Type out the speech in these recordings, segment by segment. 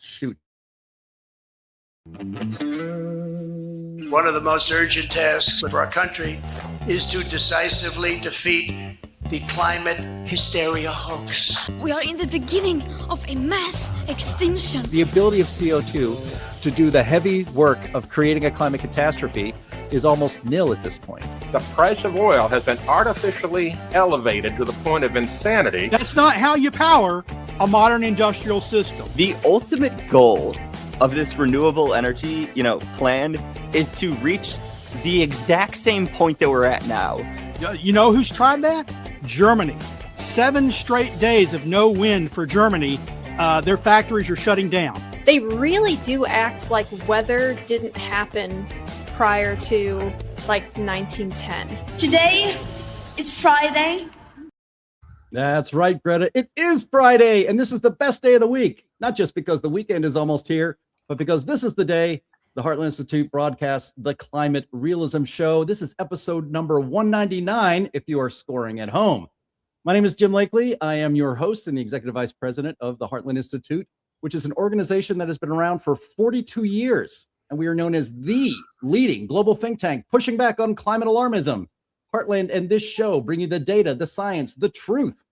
Shoot. One of the most urgent tasks for our country is to decisively defeat the climate hysteria hoax. We are in the beginning of a mass extinction. The ability of CO2 to do the heavy work of creating a climate catastrophe is almost nil at this point. The price of oil has been artificially elevated to the point of insanity. That's not how you power a modern industrial system. The ultimate goal of this renewable energy, plan is to reach the exact same point that we're at now. You know who's tried that? Germany. 7 straight days of no wind for Germany. Their factories are shutting down. They really do act like weather didn't happen prior to 1910. Today is Friday. That's right, Greta. It is Friday, and this is the best day of the week. Not just because the weekend is almost here, but because this is the day the Heartland Institute broadcasts the Climate Realism Show. This is episode number 199, if you are scoring at home. My name is Jim Lakely. I am your host and the executive vice president of the Heartland Institute, which is an organization that has been around for 42 years. And we are known as the leading global think tank pushing back on climate alarmism. Heartland and this show bring you the data, the science, the truth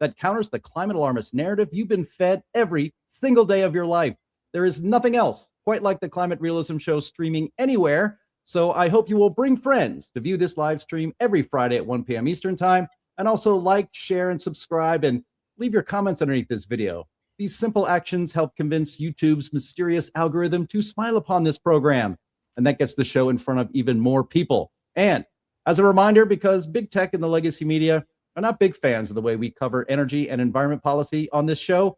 that counters the climate alarmist narrative you've been fed every single day of your life. There is nothing else quite like the Climate Realism Show streaming anywhere. So I hope you will bring friends to view this live stream every Friday at 1 p.m. Eastern Time. And also like, share, and subscribe, and leave your comments underneath this video. These simple actions help convince YouTube's mysterious algorithm to smile upon this program. And that gets the show in front of even more people. And as a reminder, because big tech and the legacy media are not big fans of the way we cover energy and environment policy on this show,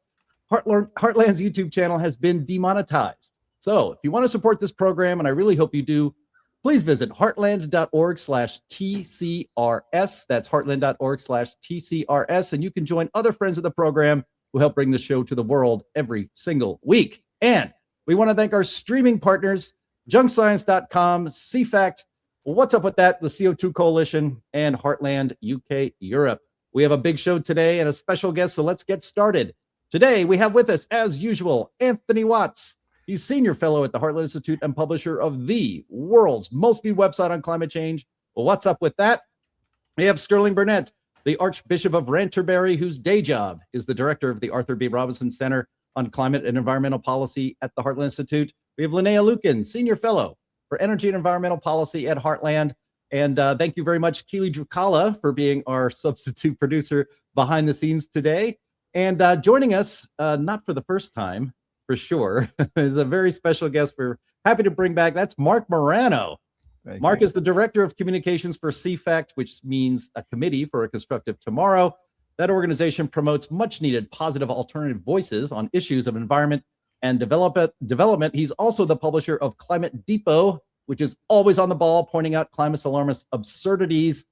Heartland's YouTube channel has been demonetized. So if you want to support this program, and I really hope you do, please visit heartland.org/TCRS. That's heartland.org/TCRS. And you can join other friends of the program who help bring the show to the world every single week. And we want to thank our streaming partners, junkscience.com, CFACT, What's Up With That, the CO2 Coalition, and Heartland UK Europe. We have a big show today and a special guest, so let's get started. Today, we have with us, as usual, Anthony Watts. He's senior fellow at the Heartland Institute and publisher of the world's most viewed website on climate change. Well, what's up with that? We have Sterling Burnett, the Archbishop of Canterbury, whose day job is the director of the Arthur B. Robinson Center on Climate and Environmental Policy at the Heartland Institute. We have Linnea Lueken, senior fellow for Energy and Environmental Policy at Heartland. And thank you very much, Keely Drukala, for being our substitute producer behind the scenes today. And joining us, not for the first time, for sure, is a very special guest we're happy to bring back. That's Marc Morano. Marc is the Director of Communications for CFACT, which means a Committee for a Constructive Tomorrow. That organization promotes much-needed positive alternative voices on issues of environment and development. He's also the publisher of Climate Depot, which is always on the ball, pointing out climate alarmist absurdities.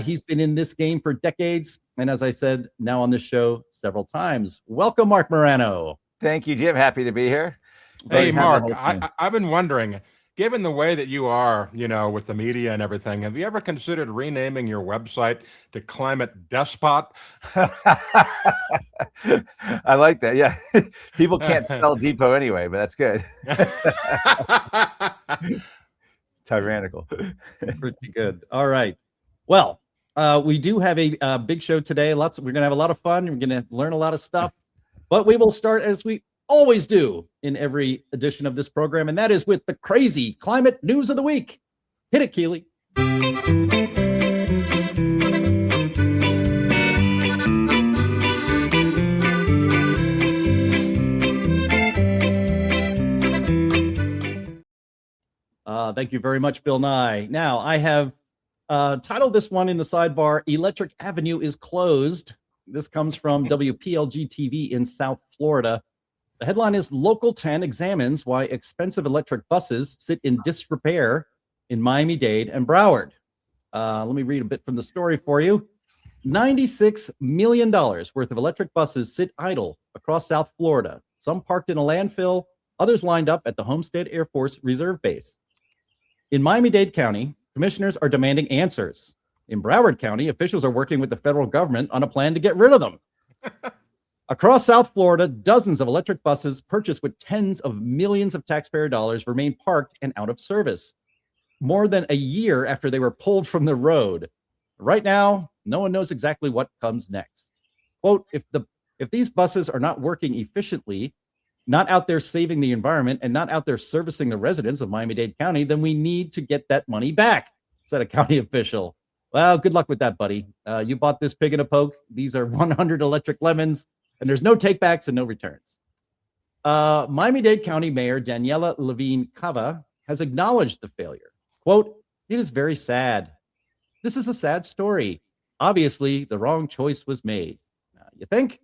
He's been in this game for decades, and as I said, now on this show several times. Welcome, Marc Morano. Thank you, Jim. Happy to be here. Hey, Marc, I've been wondering, given the way that you are, with the media and everything, have you ever considered renaming your website to Climate Despot? I like that. Yeah. People can't spell depot anyway, but that's good. Tyrannical. Pretty good. All right. Well, we do have a big show today. We're going to have a lot of fun. We're going to learn a lot of stuff. But we will start, as we always do in every edition of this program, and that is with the crazy climate news of the week. Hit it, Keely. Thank you very much, Bill Nye. Now, I have titled this one in the sidebar, Electric Avenue is Closed. This comes from WPLG TV in South Florida. The headline is Local 10 examines why expensive electric buses sit in disrepair in Miami-Dade and Broward. Let me read a bit from the story for you. $96 million worth of electric buses sit idle across South Florida, some parked in a landfill, others lined up at the Homestead Air Force Reserve Base. In Miami-Dade County, commissioners are demanding answers. In Broward County, officials are working with the federal government on a plan to get rid of them. Across South Florida, dozens of electric buses purchased with tens of millions of taxpayer dollars remain parked and out of service more than a year after they were pulled from the road. Right now, no one knows exactly what comes next. Quote, if these buses are not working efficiently, not out there saving the environment, and not out there servicing the residents of Miami-Dade County, then we need to get that money back, said a county official. Well, good luck with that, buddy. You bought this pig in a poke. These are 100 electric lemons, and there's no takebacks and no returns. Miami-Dade County Mayor Daniela Levine Cava has acknowledged the failure. Quote, it is very sad. This is a sad story. Obviously, the wrong choice was made. You think?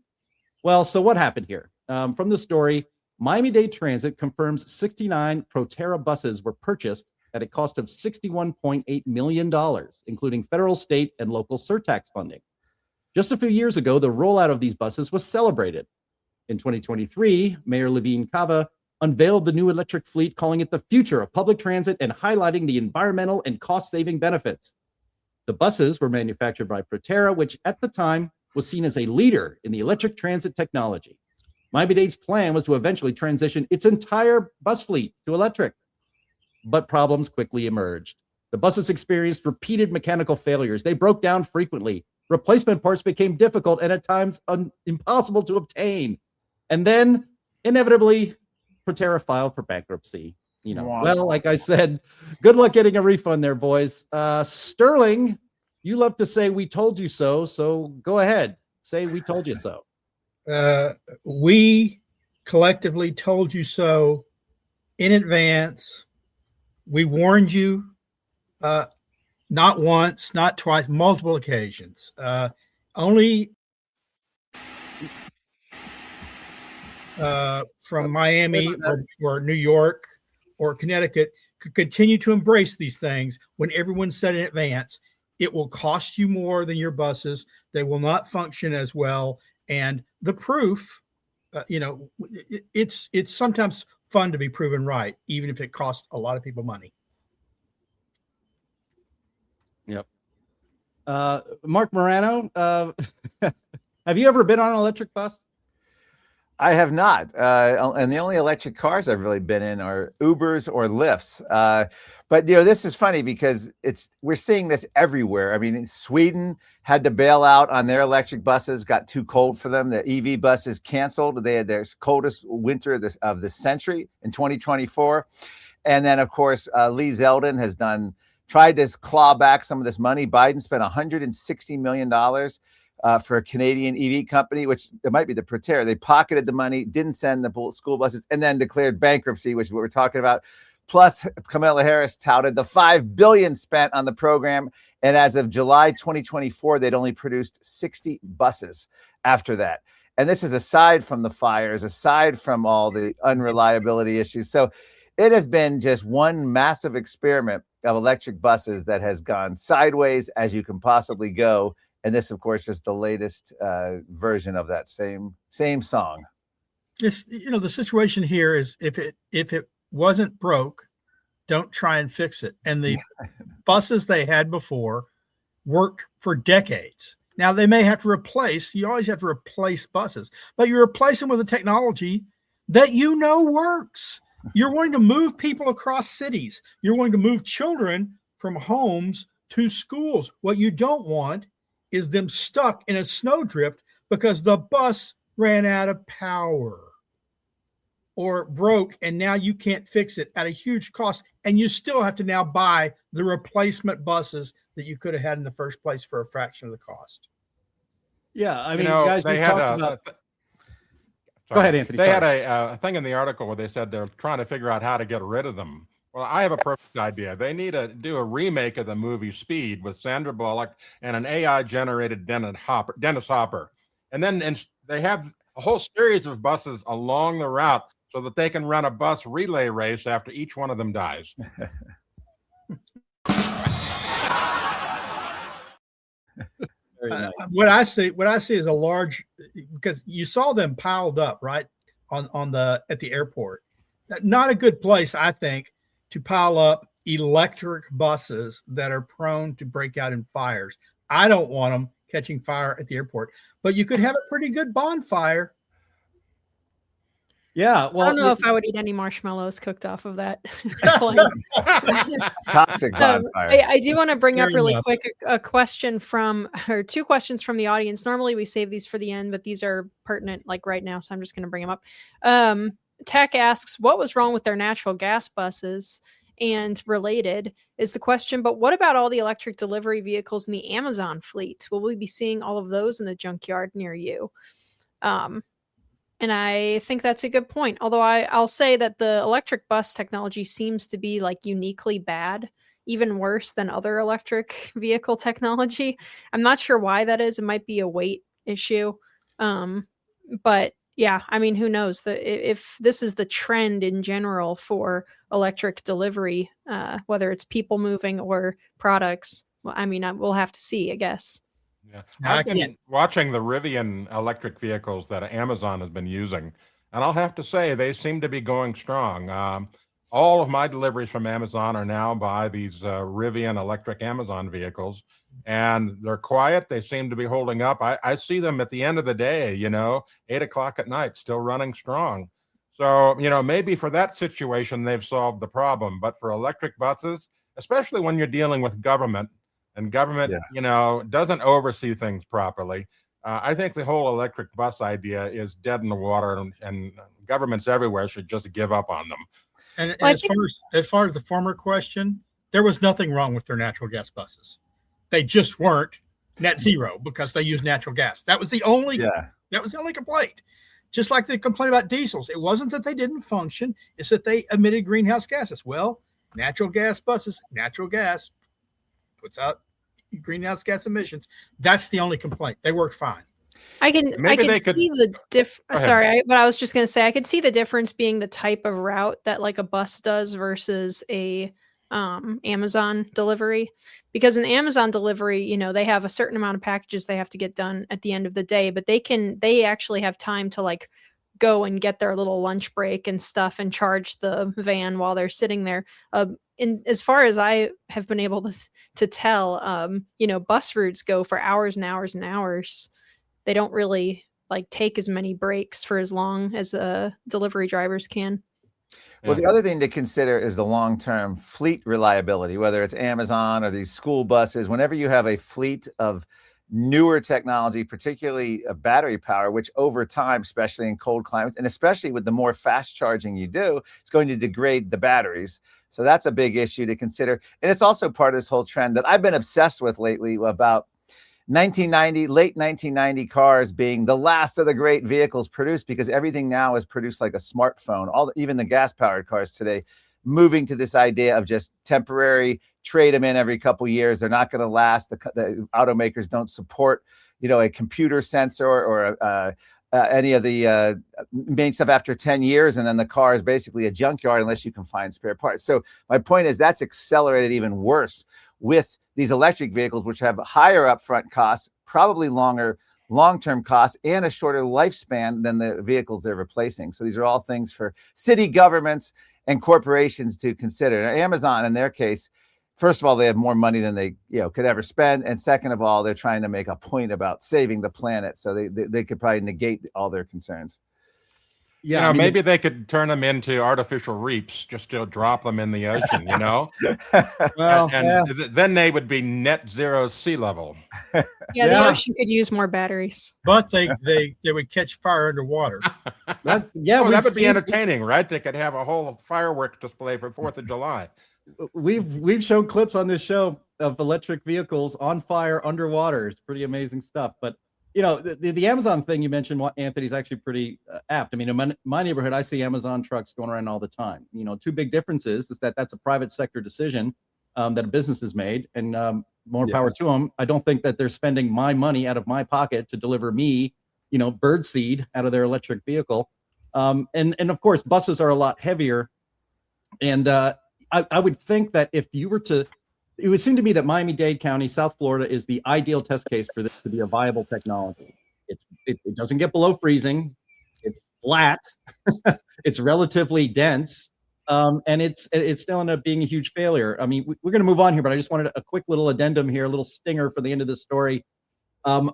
Well, so what happened here? From the story, Miami-Dade Transit confirms 69 Proterra buses were purchased at a cost of $61.8 million, including federal, state, and local surtax funding. Just a few years ago, the rollout of these buses was celebrated. In 2023, Mayor Levine Cava unveiled the new electric fleet, calling it the future of public transit and highlighting the environmental and cost-saving benefits. The buses were manufactured by Proterra, which at the time was seen as a leader in the electric transit technology. Miami-Dade's plan was to eventually transition its entire bus fleet to electric, but problems quickly emerged. The buses experienced repeated mechanical failures. They broke down frequently. Replacement parts became difficult and at times impossible to obtain. And then, inevitably, Proterra filed for bankruptcy. You know, well, like I said, good luck getting a refund there, boys. Sterling, you love to say we told you so, so go ahead. Say we told you so. We collectively told you so in advance. We warned you not once, not twice, multiple occasions. Only from Miami or New York or Connecticut could continue to embrace these things when everyone said in advance, it will cost you more than your buses. They will not function as well. And the proof, it's sometimes fun to be proven right, even if it costs a lot of people money. Yep. Marc Morano, have you ever been on an electric bus? I have not. And the only electric cars I've really been in are Ubers or Lyfts. But, this is funny because we're seeing this everywhere. I mean, Sweden had to bail out on their electric buses, got too cold for them. The EV buses canceled. They had their coldest winter of the century in 2024. And then, of course, Lee Zeldin has tried to claw back some of this money. Biden spent $160 million for a Canadian EV company, which it might be the Proterra. They pocketed the money, didn't send the school buses, and then declared bankruptcy, which is what we're talking about. Plus, Kamala Harris touted the $5 billion spent on the program. And as of July 2024, they'd only produced 60 buses after that. And this is aside from the fires, aside from all the unreliability issues. So it has been just one massive experiment of electric buses that has gone sideways as you can possibly go. And this, of course, is the latest version of that same song. It's, the situation here is if it wasn't broke, don't try and fix it. And the buses they had before worked for decades. Now they may have to replace. You always have to replace buses, but you replace them with a technology that works. You're going to move people across cities. You're going to move children from homes to schools. What you don't want is them stuck in a snowdrift because the bus ran out of power or broke, and now you can't fix it at a huge cost, and you still have to now buy the replacement buses that you could have had in the first place for a fraction of the cost. Yeah, I mean, guys, they we had talked about... Go ahead, Anthony. They had a thing in the article where they said they're trying to figure out how to get rid of them. Well, I have a perfect idea. They need to do a remake of the movie Speed with Sandra Bullock and an AI-generated Dennis Hopper. And then they have a whole series of buses along the route so that they can run a bus relay race after each one of them dies. Nice. What I see is a large, because you saw them piled up right at the airport. Not a good place, I think, to pile up electric buses that are prone to break out in fires. I don't want them catching fire at the airport, but you could have a pretty good bonfire Yeah, I well, don't know if I would eat any marshmallows cooked off of that. Toxic bonfire. I do want to bring up Fair really enough. quick a question or two questions from the audience. Normally we save these for the end, but these are pertinent like right now, so I'm just going to bring them up. Tech asks, what was wrong with their natural gas buses? And related is the question, but what about all the electric delivery vehicles in the Amazon fleet? Will we be seeing all of those in the junkyard near you? And I think that's a good point. Although I'll say that the electric bus technology seems to be like uniquely bad, even worse than other electric vehicle technology. I'm not sure why that is. It might be a weight issue. But yeah, I mean, who knows? If this is the trend in general for electric delivery, whether it's people moving or products, well, I mean, we'll have to see, I guess. Yeah. I I've been can't- watching the Rivian electric vehicles that Amazon has been using, and I'll have to say they seem to be going strong. All of my deliveries from Amazon are now by these Rivian electric Amazon vehicles, and they're quiet. They seem to be holding up. I see them at the end of the day, 8 o'clock at night, still running strong. So, maybe for that situation, they've solved the problem. But for electric buses, especially when you're dealing with government, and government, doesn't oversee things properly. I think the whole electric bus idea is dead in the water, and governments everywhere should just give up on them. And Well, I as far as the former question, there was nothing wrong with their natural gas buses. They just weren't net zero because they use natural gas. That was the only complaint. Just like the complaint about diesels. It wasn't that they didn't function, it's that they emitted greenhouse gases. Well, natural gas buses, natural gas puts out greenhouse gas emissions. That's the only complaint. They worked fine. I can see the but I was just going to say I could see the difference being the type of route that like a bus does versus a Amazon delivery, because an Amazon delivery, they have a certain amount of packages they have to get done at the end of the day, but they actually have time to like go and get their little lunch break and stuff and charge the van while they're sitting there. And as far as I have been able to tell, bus routes go for hours and hours and hours. They don't really like take as many breaks for as long as delivery drivers can. Well, the other thing to consider is the long-term fleet reliability, whether it's Amazon or these school buses. Whenever you have a fleet of newer technology, particularly battery power, which over time, especially in cold climates, and especially with the more fast charging you do, it's going to degrade the batteries. So that's a big issue to consider. And it's also part of this whole trend that I've been obsessed with lately about late 1990 cars being the last of the great vehicles produced, because everything now is produced like a smartphone. Even the gas-powered cars today, moving to this idea of just temporary, trade them in every couple of years. They're not going to last. The automakers don't support, a computer sensor or any of the main stuff after 10 years. And then the car is basically a junkyard unless you can find spare parts. So my point is that's accelerated even worse with these electric vehicles, which have higher upfront costs, probably longer long-term costs, and a shorter lifespan than the vehicles they're replacing. So these are all things for city governments and corporations to consider. Now, Amazon, in their case, first of all, they have more money than they could ever spend, and second of all, they're trying to make a point about saving the planet, so they could probably negate all their concerns. Yeah, maybe they could turn them into artificial reefs, just to drop them in the ocean, Well, then they would be net zero sea level. Yeah, the ocean could use more batteries. But they would catch fire underwater. That would be entertaining, right? They could have a whole fireworks display for 4th of July. We've shown clips on this show of electric vehicles on fire underwater. It's pretty amazing stuff. But the Amazon thing you mentioned, Anthony, is actually pretty apt. I mean, in my neighborhood, I see Amazon trucks going around all the time. Two big differences is that that's a private sector decision that a business has made, and more power to them. I don't think that they're spending my money out of my pocket to deliver me, bird seed out of their electric vehicle. And of course, buses are a lot heavier. And I would think that if you were to, it would seem to me that Miami-Dade County, South Florida, is the ideal test case for this to be a viable technology. It doesn't get below freezing. It's flat. It's relatively dense. And it's still ended up being a huge failure. I mean, we're going to move on here, but I just wanted a quick little addendum here, a little stinger for the end of this story.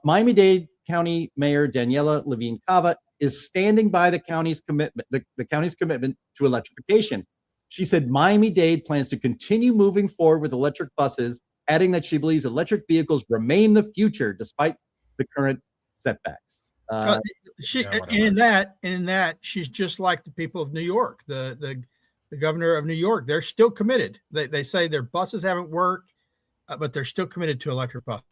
Miami-Dade County Mayor Daniela Levine Cava is standing by the county's commitment, the county's commitment to electrification. She said Miami-Dade plans to continue moving forward with electric buses, adding that she believes electric vehicles remain the future despite the current setbacks. In that, she's just like the people of New York, the governor of New York. They're still committed. They say their buses haven't worked, but they're still committed to electric buses.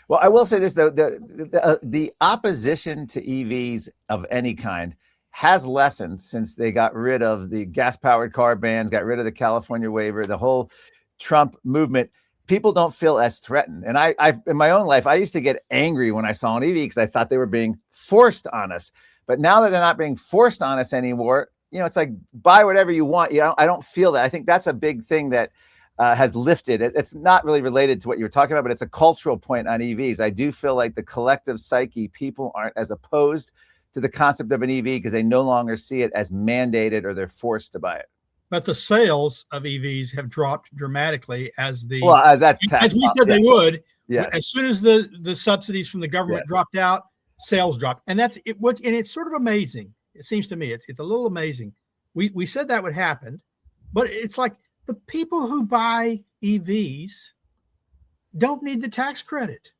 Well, I will say this though: the opposition to EVs of any kind has lessened since they got rid of the gas-powered car bans, got rid of the California waiver, the whole Trump movement. People don't feel as threatened. And I in my own life, I used to get angry when I saw an EV because I thought they were being forced on us. But now that they're not being forced on us anymore, it's like buy whatever you want. I don't feel that. I think that's a big thing that has lifted. It's not really related to what you were talking about, but it's a cultural point on EVs. I do feel like the collective psyche, people aren't as opposed to the concept of an EV because they no longer see it as mandated or they're forced to buy it. But the sales of EVs have dropped dramatically as we said they would. Yeah. As soon as the subsidies from the government dropped out, sales dropped, and that's it. And it's sort of amazing. It seems to me it's a little amazing. We said that would happen, but it's like the people who buy EVs don't need the tax credit,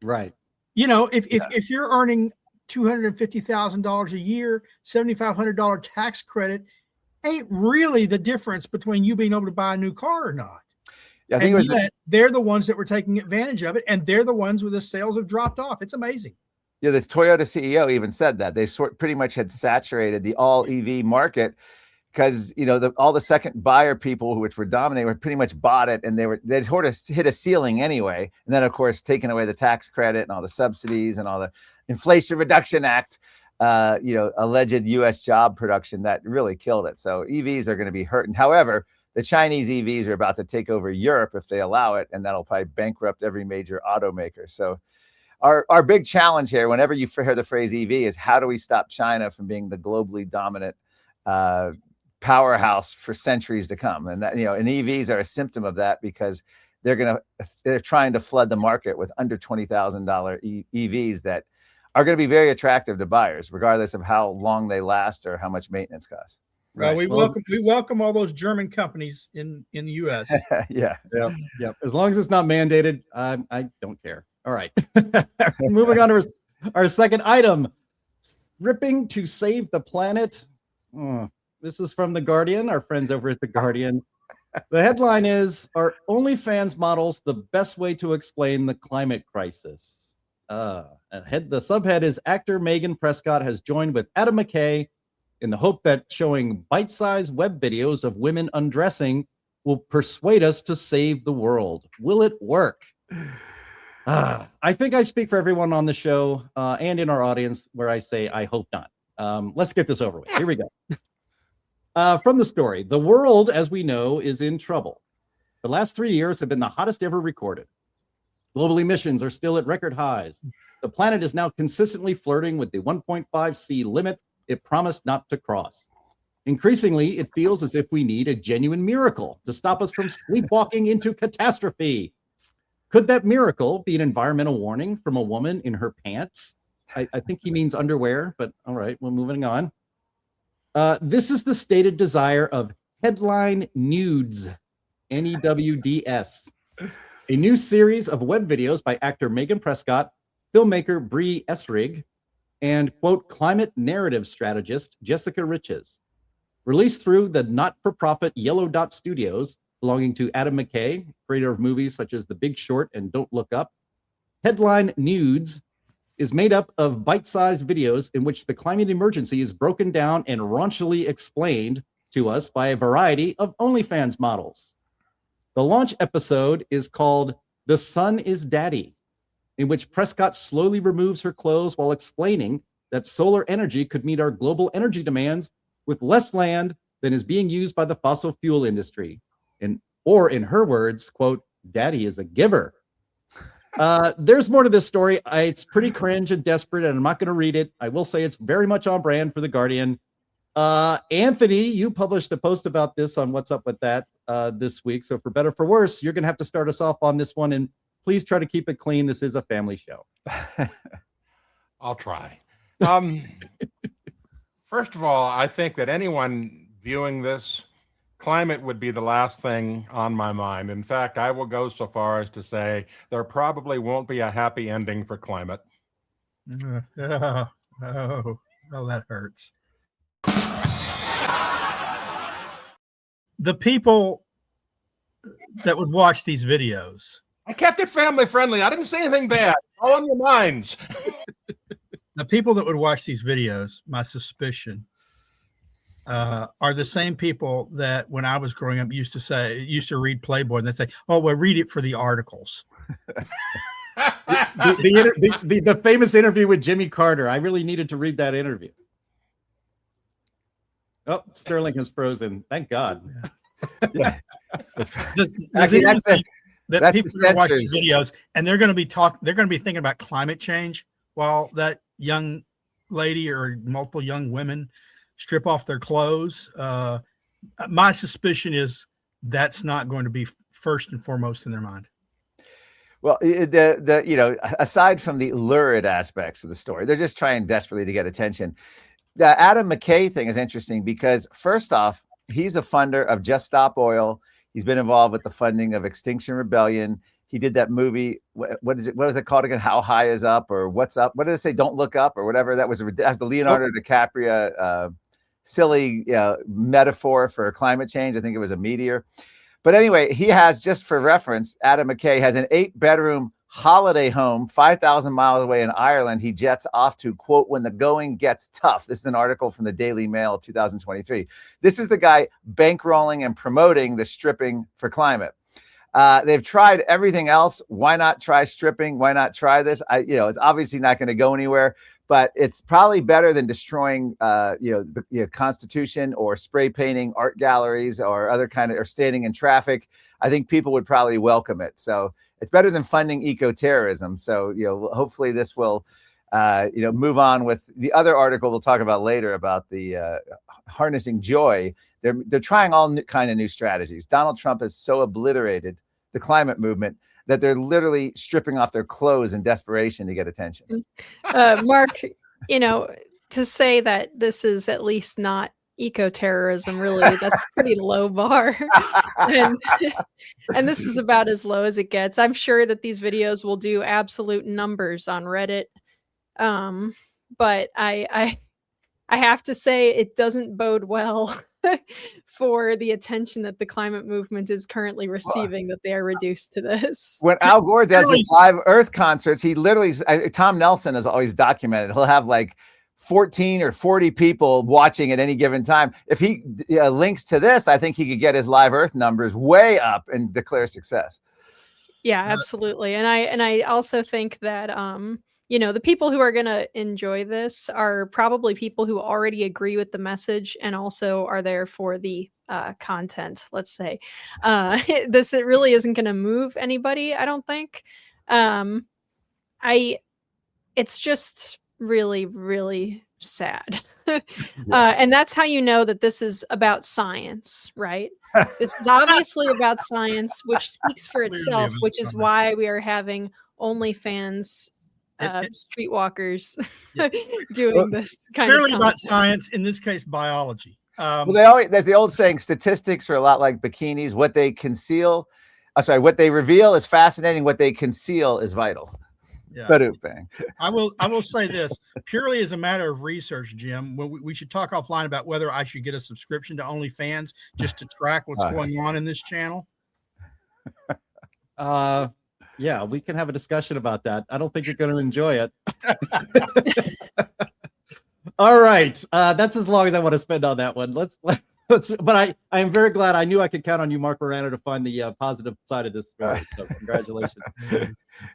right? If you're earning $250,000 a year, $7,500 tax credit ain't really the difference between you being able to buy a new car or not. Yeah, I think they're the ones that were taking advantage of it, and they're the ones where the sales have dropped off. It's amazing. Yeah, the Toyota CEO even said that they pretty much had saturated the all EV market because all the second buyer people which were dominating were pretty much bought it, and they'd sort of hit a ceiling anyway. And then of course taking away the tax credit and all the subsidies and all the Inflation Reduction Act, alleged U.S. job production that really killed it. So EVs are going to be hurting. However, the Chinese EVs are about to take over Europe if they allow it, and that'll probably bankrupt every major automaker. So our big challenge here, whenever you hear the phrase EV, is how do we stop China from being the globally dominant powerhouse for centuries to come? And that, and EVs are a symptom of that because they're trying to flood the market with under $20,000 EVs that are going to be very attractive to buyers, regardless of how long they last or how much maintenance costs. Right. We welcome all those German companies in the U.S. Yeah. As long as it's not mandated, I don't care. All right. Moving on to our second item: ripping to save the planet. This is from The Guardian, our friends over at The Guardian. The headline is, "Are OnlyFans models the best way to explain the climate crisis?" The subhead is, actor Megan Prescott has joined with Adam McKay in the hope that showing bite-sized web videos of women undressing will persuade us to save the world. Will it work? I think I speak for everyone on the show and in our audience where I say I hope not. Let's get this over with. Here we go. From the story, the world, as we know, is in trouble. The last 3 years have been the hottest ever recorded. Global emissions are still at record highs. The planet is now consistently flirting with the 1.5C limit it promised not to cross. Increasingly, it feels as if we need a genuine miracle to stop us from sleepwalking into catastrophe. Could that miracle be an environmental warning from a woman in her pants? I think he means underwear, but all right, we're moving on. This is the stated desire of Headline Nudes, NEWDS, a new series of web videos by actor Megan Prescott, filmmaker Bree Essrig, and, quote, climate narrative strategist Jessica Riches. Released through the not-for-profit Yellow Dot Studios, belonging to Adam McKay, creator of movies such as The Big Short and Don't Look Up, Headline Nudes is made up of bite-sized videos in which the climate emergency is broken down and raunchily explained to us by a variety of OnlyFans models. The launch episode is called The Sun is Daddy, in which Prescott slowly removes her clothes while explaining that solar energy could meet our global energy demands with less land than is being used by the fossil fuel industry. Or in her words, quote, "Daddy is a giver." There's more to this story. It's pretty cringe and desperate, and I'm not going to read it. I will say it's very much on brand for The Guardian. Anthony, you published a post about this on What's Up With That this week. So for better or for worse, you're going to have to start us off on this one. And please try to keep it clean. This is a family show. I'll try. First of all, I think that anyone viewing this, climate would be the last thing on my mind. In fact, I will go so far as to say there probably won't be a happy ending for climate. Oh, that hurts. The people that would watch these videos. I kept it family friendly. I didn't say anything bad. All on your minds. The people that would watch these videos, my suspicion, are the same people that when I was growing up used to read Playboy, and they say, "Oh, well, read it for the articles." The famous interview with Jimmy Carter. I really needed to read that interview. Oh, Sterling has frozen. Thank God. Yeah. Actually, that's people are watching videos, and they're going to be thinking about climate change while that young lady or multiple young women strip off their clothes. My suspicion is that's not going to be first and foremost in their mind. Well, aside from the lurid aspects of the story, they're just trying desperately to get attention. The Adam McKay thing is interesting because, first off, he's a funder of Just Stop Oil. He's been involved with the funding of Extinction Rebellion. He did that movie. What is it called again? How High Is Up, or What's Up? What did it say? Don't Look Up, or whatever. That was the Leonardo DiCaprio silly metaphor for climate change. I think it was a meteor. But anyway, he has, just for reference, Adam McKay has an 8-bedroom holiday home 5,000 miles away in Ireland. He jets off to, quote, when the going gets tough. This is an article from the Daily Mail 2023. This is the guy bankrolling and promoting the stripping for climate. They've tried everything else. Why not try stripping? Why not try this? It's obviously not going to go anywhere, but it's probably better than destroying, the Constitution, or spray painting art galleries, or other or standing in traffic. I think people would probably welcome it. So it's better than funding eco-terrorism. So, hopefully this will, move on with the other article we'll talk about later about the harnessing joy. They're trying all kind of new strategies. Donald Trump has so obliterated the climate movement that they're literally stripping off their clothes in desperation to get attention. Mark, to say that this is at least not eco-terrorism, really, that's a pretty low bar. and this is about as low as it gets. I'm sure that these videos will do absolute numbers on Reddit. But I have to say it doesn't bode well for the attention that the climate movement is currently receiving, that they are reduced to this. When Al Gore does his live Earth concerts, he literally, Tom Nelson has always documented, he'll have like 14 or 40 people watching at any given time. If he links to this, I think he could get his live Earth numbers way up and declare success. Yeah, absolutely. And I also think that the people who are going to enjoy this are probably people who already agree with the message and also are there for the content, let's say. It really isn't going to move anybody, I don't think. It's just really, really sad. And that's how you know that this is about science, right? This is obviously about science, which speaks for itself, which is why we are having OnlyFans streetwalkers doing this kind clearly of about science, in this case biology. There's the old saying, statistics are a lot like bikinis. What they reveal is fascinating, what they conceal is vital. Yeah. I will say this purely as a matter of research, Jim. We should talk offline about whether I should get a subscription to OnlyFans just to track what's going on in this channel. Yeah, we can have a discussion about that. I don't think you're going to enjoy it. All right, that's as long as I want to spend on that one. Let's. But I am very glad. I knew I could count on you, Marc Morano, to find the positive side of this story. So congratulations.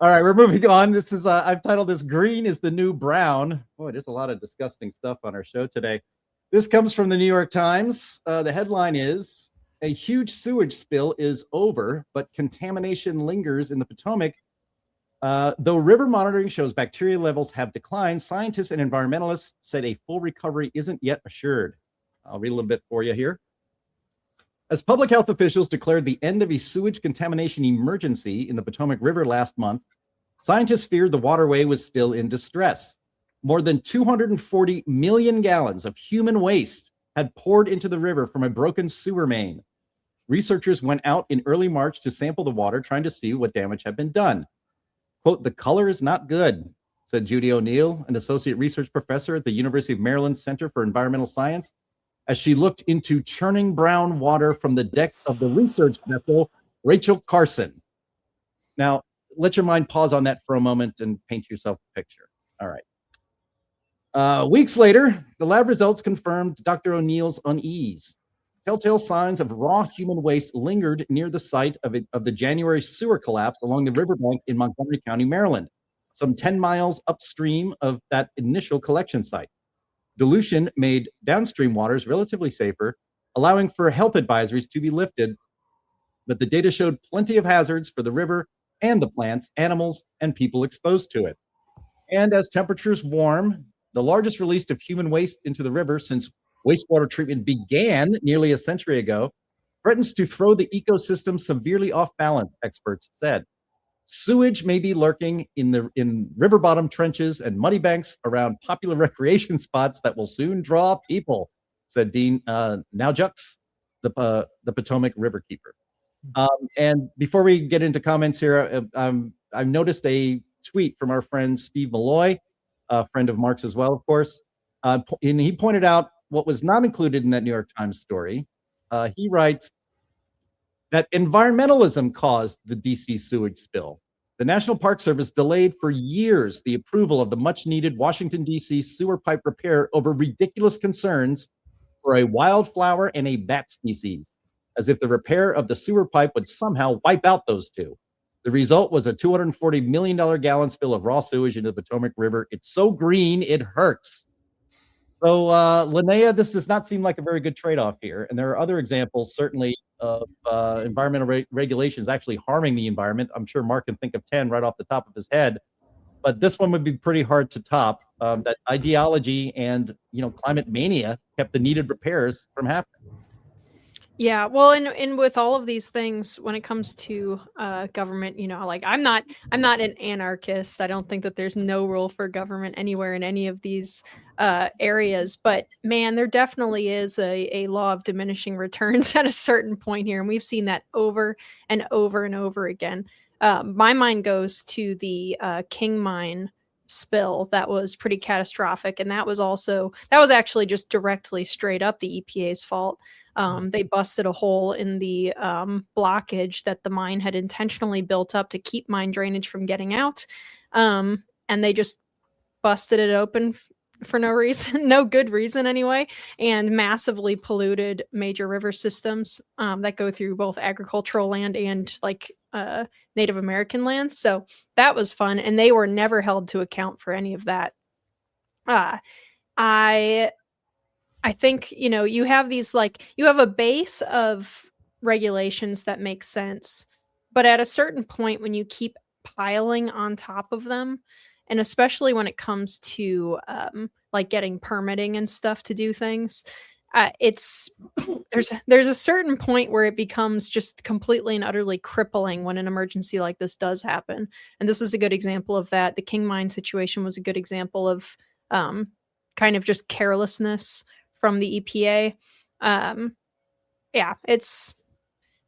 All right, we're moving on. This is I've titled this "Green is the New Brown." Boy, there's a lot of disgusting stuff on our show today. This comes from the New York Times. The headline is: "A huge sewage spill is over, but contamination lingers in the Potomac. Though river monitoring shows bacteria levels have declined, scientists and environmentalists said a full recovery isn't yet assured." I'll read a little bit for you here. As public health officials declared the end of a sewage contamination emergency in the Potomac River last month, scientists feared the waterway was still in distress. more than 240 million gallons of human waste had poured into the river from a broken sewer main. Researchers went out in early March to sample the water, trying to see what damage had been done. Quote, "The color is not good," said Judy O'Neill, an associate research professor at the University of Maryland Center for Environmental Science, as she looked into churning brown water from the deck of the research vessel, Rachel Carson. Now, let your mind pause on that for a moment and paint yourself a picture. All right. Weeks later, the lab results confirmed Dr. O'Neill's unease. Telltale signs of raw human waste lingered near the site of the January sewer collapse along the riverbank in Montgomery County, Maryland, some 10 miles upstream of that initial collection site. Dilution made downstream waters relatively safer, allowing for health advisories to be lifted, but the data showed plenty of hazards for the river and the plants, animals, and people exposed to it. And as temperatures warm, the largest release of human waste into the river since wastewater treatment began nearly a century ago threatens to throw the ecosystem severely off balance, experts said. Sewage may be lurking in river bottom trenches and muddy banks around popular recreation spots that will soon draw people, said Dean Naujux, the Potomac river keeper. And before we get into comments here, I've noticed a tweet from our friend Steve Malloy, a friend of Mark's as well, of course. And he pointed out what was not included in that New York Times story. He writes that environmentalism caused the DC sewage spill. The National Park Service delayed for years the approval of the much-needed Washington, D.C. sewer pipe repair over ridiculous concerns for a wildflower and a bat species, as if the repair of the sewer pipe would somehow wipe out those two. The result was a $240 million gallon spill of raw sewage into the Potomac River. It's so green, it hurts. So, Linnea, this does not seem like a very good trade-off here. And there are other examples, certainly, of environmental regulations actually harming the environment. I'm sure Mark can think of 10 right off the top of his head. But this one would be pretty hard to top. That ideology and, climate mania kept the needed repairs from happening. Yeah, well, and with all of these things, when it comes to government, like I'm not an anarchist. I don't think that there's no role for government anywhere in any of these areas. But man, there definitely is a law of diminishing returns at a certain point here, and we've seen that over and over and over again. My mind goes to the King Mine spill that was pretty catastrophic, and that was actually just directly straight up the EPA's fault. They busted a hole in the blockage that the mine had intentionally built up to keep mine drainage from getting out. And they just busted it open for no reason, no good reason anyway, and massively polluted major river systems that go through both agricultural land and Native American land. So that was fun. And they were never held to account for any of that. I think, you have these, you have a base of regulations that make sense, but at a certain point when you keep piling on top of them, and especially when it comes to getting permitting and stuff to do things, there's a certain point where it becomes just completely and utterly crippling when an emergency like this does happen. And this is a good example of that. The King Mine situation was a good example of kind of just carelessness from the EPA. It's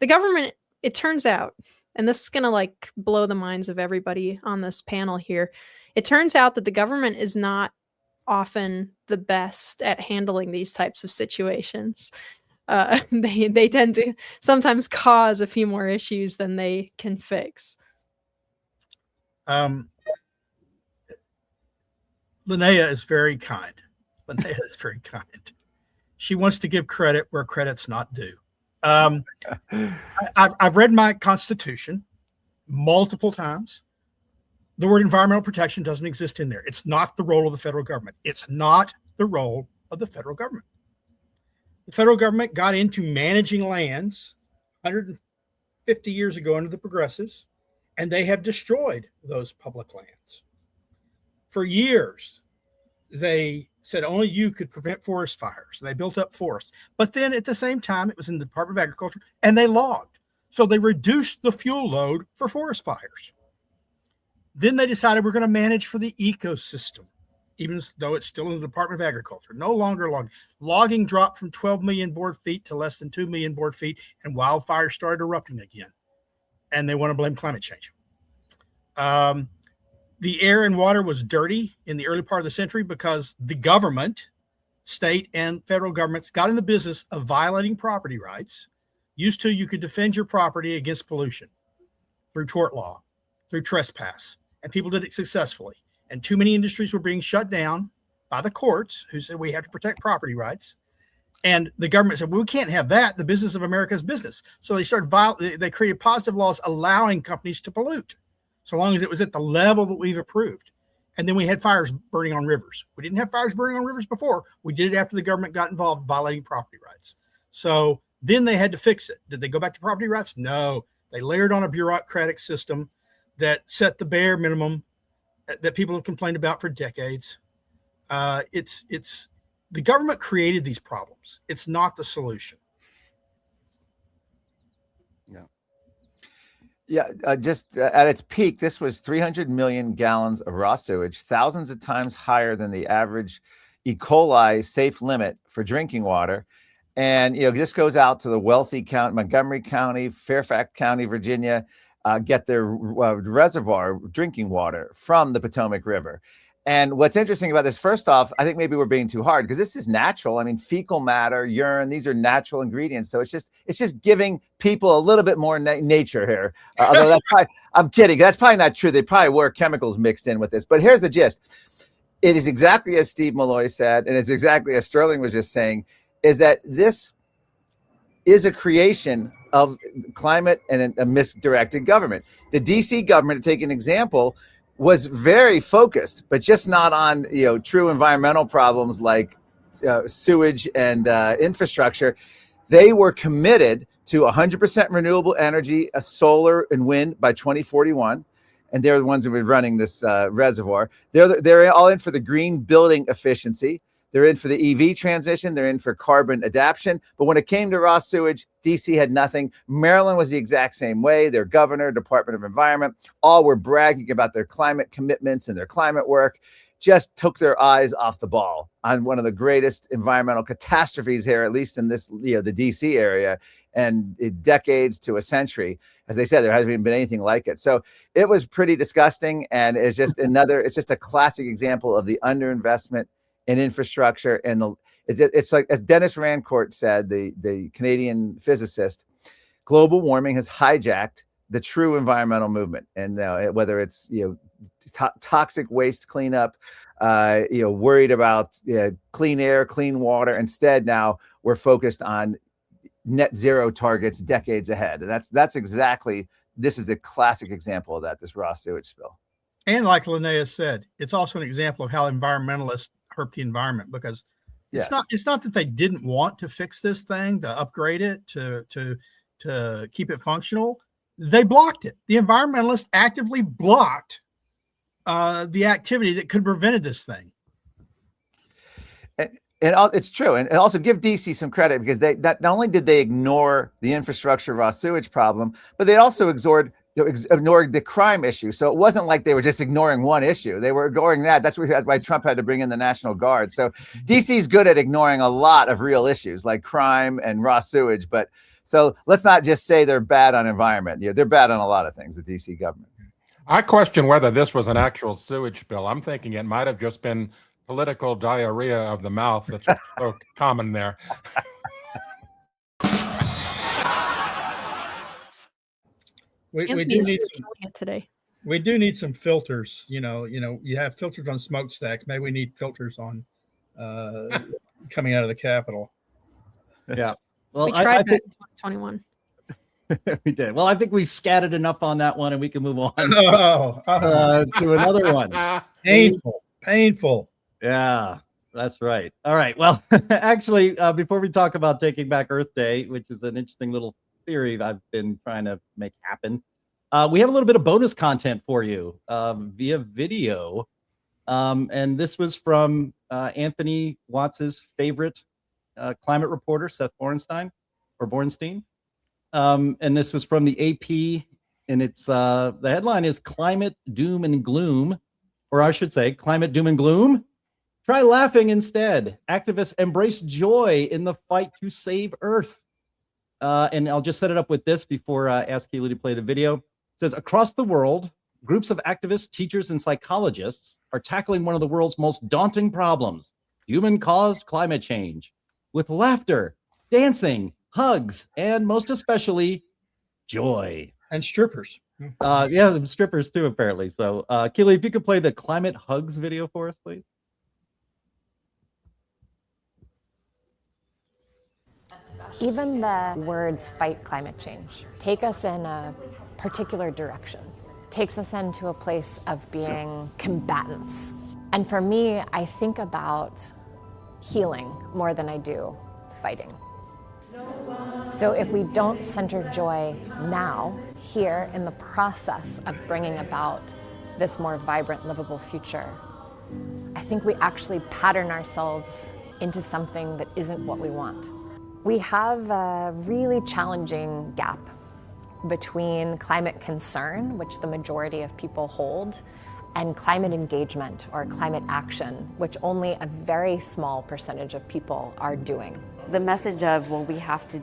the government, it turns out, and this is going to blow the minds of everybody on this panel here. It turns out that the government is not often the best at handling these types of situations. They tend to sometimes cause a few more issues than they can fix. Linnea is very kind. Linnea is very kind. She wants to give credit where credit's not due. I've read my Constitution multiple times. The word environmental protection doesn't exist in there. It's not the role of the federal government. It's not the role of the federal government. The federal government got into managing lands 150 years ago under the Progressives, and they have destroyed those public lands. For years, they said only you could prevent forest fires. They built up forests. But then at the same time, it was in the Department of Agriculture, and they logged. So they reduced the fuel load for forest fires. Then they decided we're going to manage for the ecosystem. even though it's still in the Department of Agriculture. No longer logging. Logging dropped from 12 million board feet to less than 2 million board feet, and wildfires started erupting again. And they want to blame climate change. The air and water was dirty in the early part of the century because the government, state and federal governments, got in the business of violating property rights. Used to, you could defend your property against pollution through tort law, through trespass, and people did it successfully. And too many industries were being shut down by the courts, who said we have to protect property rights. And the government said, well, we can't have that. The business of America is business. So they created positive laws allowing companies to pollute, so long as it was at the level that we've approved. And then we had fires burning on rivers. We didn't have fires burning on rivers before. We did it after the government got involved violating property rights. So then they had to fix it. Did they go back to property rights? No. They layered on a bureaucratic system that set the bare minimum that people have complained about for decades. It's the government created these problems. It's not the solution. Yeah, just at its peak, this was 300 million gallons of raw sewage, thousands of times higher than the average E. coli safe limit for drinking water. And, this goes out to the wealthy county, Montgomery County, Fairfax County, Virginia, get their reservoir drinking water from the Potomac River. And what's interesting about this, first off, I think maybe we're being too hard because this is natural. I mean, fecal matter, urine, these are natural ingredients. So it's just giving people a little bit more nature here. Although that's probably, I'm kidding. That's probably not true. They probably were chemicals mixed in with this. But here's the gist. It is exactly as Steve Malloy said, and it's exactly as Sterling was just saying, is that this is a creation of climate and a misdirected government. The DC government, to take an example, was very focused, but just not on true environmental problems like sewage and infrastructure. They were committed to 100% renewable energy, solar and wind by 2041, and they're the ones who were running this reservoir. They're all in for the green building efficiency. They're in for the EV transition. They're in for carbon adaptation. But when it came to raw sewage, DC had nothing. Maryland was the exact same way. Their governor, Department of Environment, all were bragging about their climate commitments and their climate work, just took their eyes off the ball on one of the greatest environmental catastrophes here, at least in this, the DC area, and decades to a century. As they said, there hasn't even been anything like it. So it was pretty disgusting. And it's just it's just a classic example of the underinvestment in infrastructure. And it's like, as Dennis Rancourt said, the Canadian physicist, global warming has hijacked the true environmental movement. And whether it's toxic waste cleanup, worried about clean air, clean water. Instead, now we're focused on net zero targets decades ahead. And that's exactly, this is a classic example of that, this raw sewage spill. And like Linnea said, it's also an example of how environmentalists hurt the environment, because it's not that they didn't want to fix this thing, to upgrade it, to keep it functional. They blocked it. The environmentalists actively blocked the activity that could have prevented this thing. And it's true. And also give DC some credit, because not only did they ignore the infrastructure raw sewage problem, but they also ignored the crime issue. So it wasn't like they were just ignoring one issue. They were ignoring that. That's why Trump had to bring in the National Guard. So DC's good at ignoring a lot of real issues like crime and raw sewage. But so let's not just say they're bad on environment. They're bad on a lot of things, the DC government. I question whether this was an actual sewage spill. I'm thinking it might have just been political diarrhea of the mouth that's so common there. We do need some today. We do need some filters. You have filters on smokestacks. Maybe we need filters on coming out of the Capitol. Yeah. Well, we tried that in 2021. We did. Well, I think we've scattered enough on that one, and we can move on to another one. Painful. Yeah, that's right. All right. Well, actually, before we talk about Taking Back Earth Day, which is an interesting little theory I've been trying to make happen, we have a little bit of bonus content for you via video. And this was from Anthony Watts's favorite climate reporter, Seth Bornstein. And this was from the AP, and it's the headline is Climate Doom and Gloom, or I should say Climate Doom and Gloom. Try laughing instead. Activists embrace joy in the fight to save Earth. And I'll just set it up with this before I ask Keely to play the video. It says, across the world, groups of activists, teachers, and psychologists are tackling one of the world's most daunting problems, human-caused climate change, with laughter, dancing, hugs, and most especially, joy. And strippers. Yeah, strippers too, apparently. So, Keely, if you could play the climate hugs video for us, please. Even the words fight climate change take us in a particular direction, takes us into a place of being combatants. And for me, I think about healing more than I do fighting. So if we don't center joy now, here in the process of bringing about this more vibrant, livable future, I think we actually pattern ourselves into something that isn't what we want. We have a really challenging gap between climate concern, which the majority of people hold, and climate engagement or climate action, which only a very small percentage of people are doing. The message of, well, we have to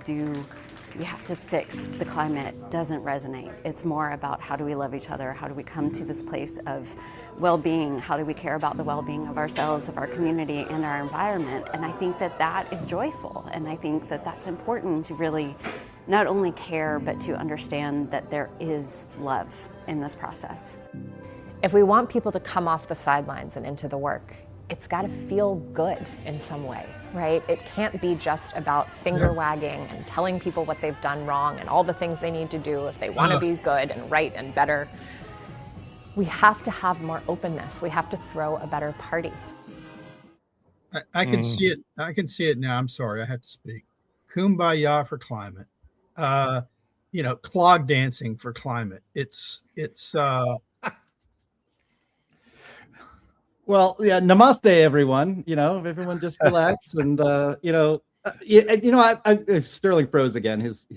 fix the climate doesn't resonate. It's more about how do we love each other? How do we come to this place of well-being? How do we care about the well-being of ourselves, of our community, and our environment? And I think that that is joyful. And I think that that's important to really not only care, but to understand that there is love in this process. If we want people to come off the sidelines and into the work, it's got to feel good in some way, right? It can't be just about finger wagging and telling people what they've done wrong and all the things they need to do if they want to be good and right and better. We have to have more openness. We have to throw a better party. I can see it. I can see it now. I'm sorry, I have to speak. Kumbaya for climate. Clog dancing for climate. It's Well, yeah, namaste, everyone. Everyone just relax, and Sterling froze again. His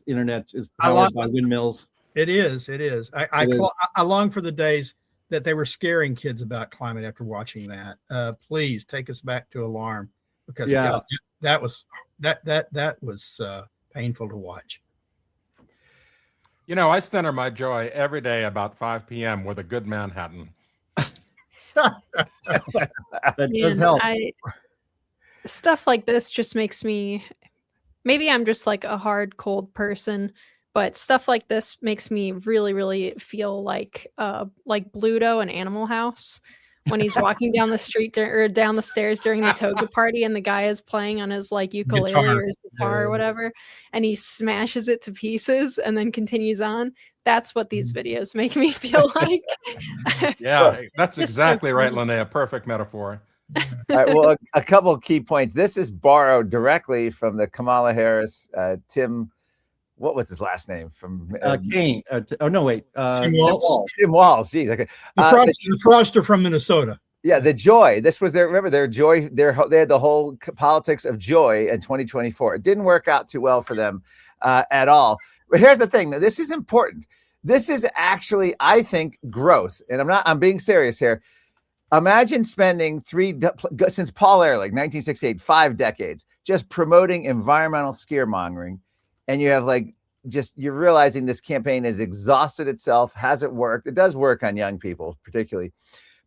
internet is powered by windmills. It is. I long for the days that they were scaring kids about climate after watching that. Please take us back to alarm, because God, that was painful to watch. I center my joy every day about 5 p.m. with a good Manhattan. That does help. Stuff like this just makes me, maybe I'm just like a hard, cold person, but stuff like this makes me really, really feel like Bluto in Animal House when he's walking down the street or down the stairs during the toga party, and the guy is playing on his ukulele or his guitar or whatever, and he smashes it to pieces and then continues on. That's what these videos make me feel like. Yeah, that's exactly right, Linnea. Perfect metaphor. All right, well, a couple of key points. This is borrowed directly from the Kamala Harris, Tim. What was his last name? From Kane. Tim Walz. Tim Walz. Geez, okay. The fraudster from Minnesota. Yeah, the joy. This was their joy. They had the whole politics of joy in 2024. It didn't work out too well for them at all. But here's the thing. This is important. This is actually, I think, growth. And I'm being serious here. Imagine spending since Paul Ehrlich, 1968, 5 decades, just promoting environmental scaremongering. And you have you're realizing this campaign has exhausted itself, hasn't worked. It does work on young people, particularly.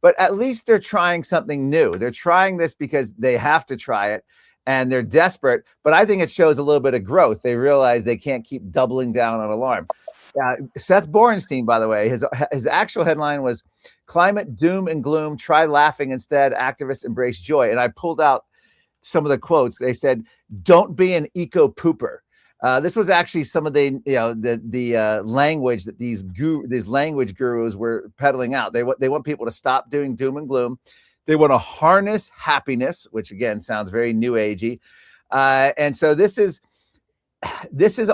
But at least they're trying something new. They're trying this because they have to try it. And they're desperate, but I think it shows a little bit of growth. They realize they can't keep doubling down on alarm. Seth Borenstein, by the way, his actual headline was "Climate Doom and Gloom, Try Laughing Instead, Activists Embrace Joy." And I pulled out some of the quotes. They said, "Don't be an eco pooper." This was actually some of the language that these language gurus were peddling out. They want people to stop doing doom and gloom. They want to harness happiness, which again sounds very new agey. And so this is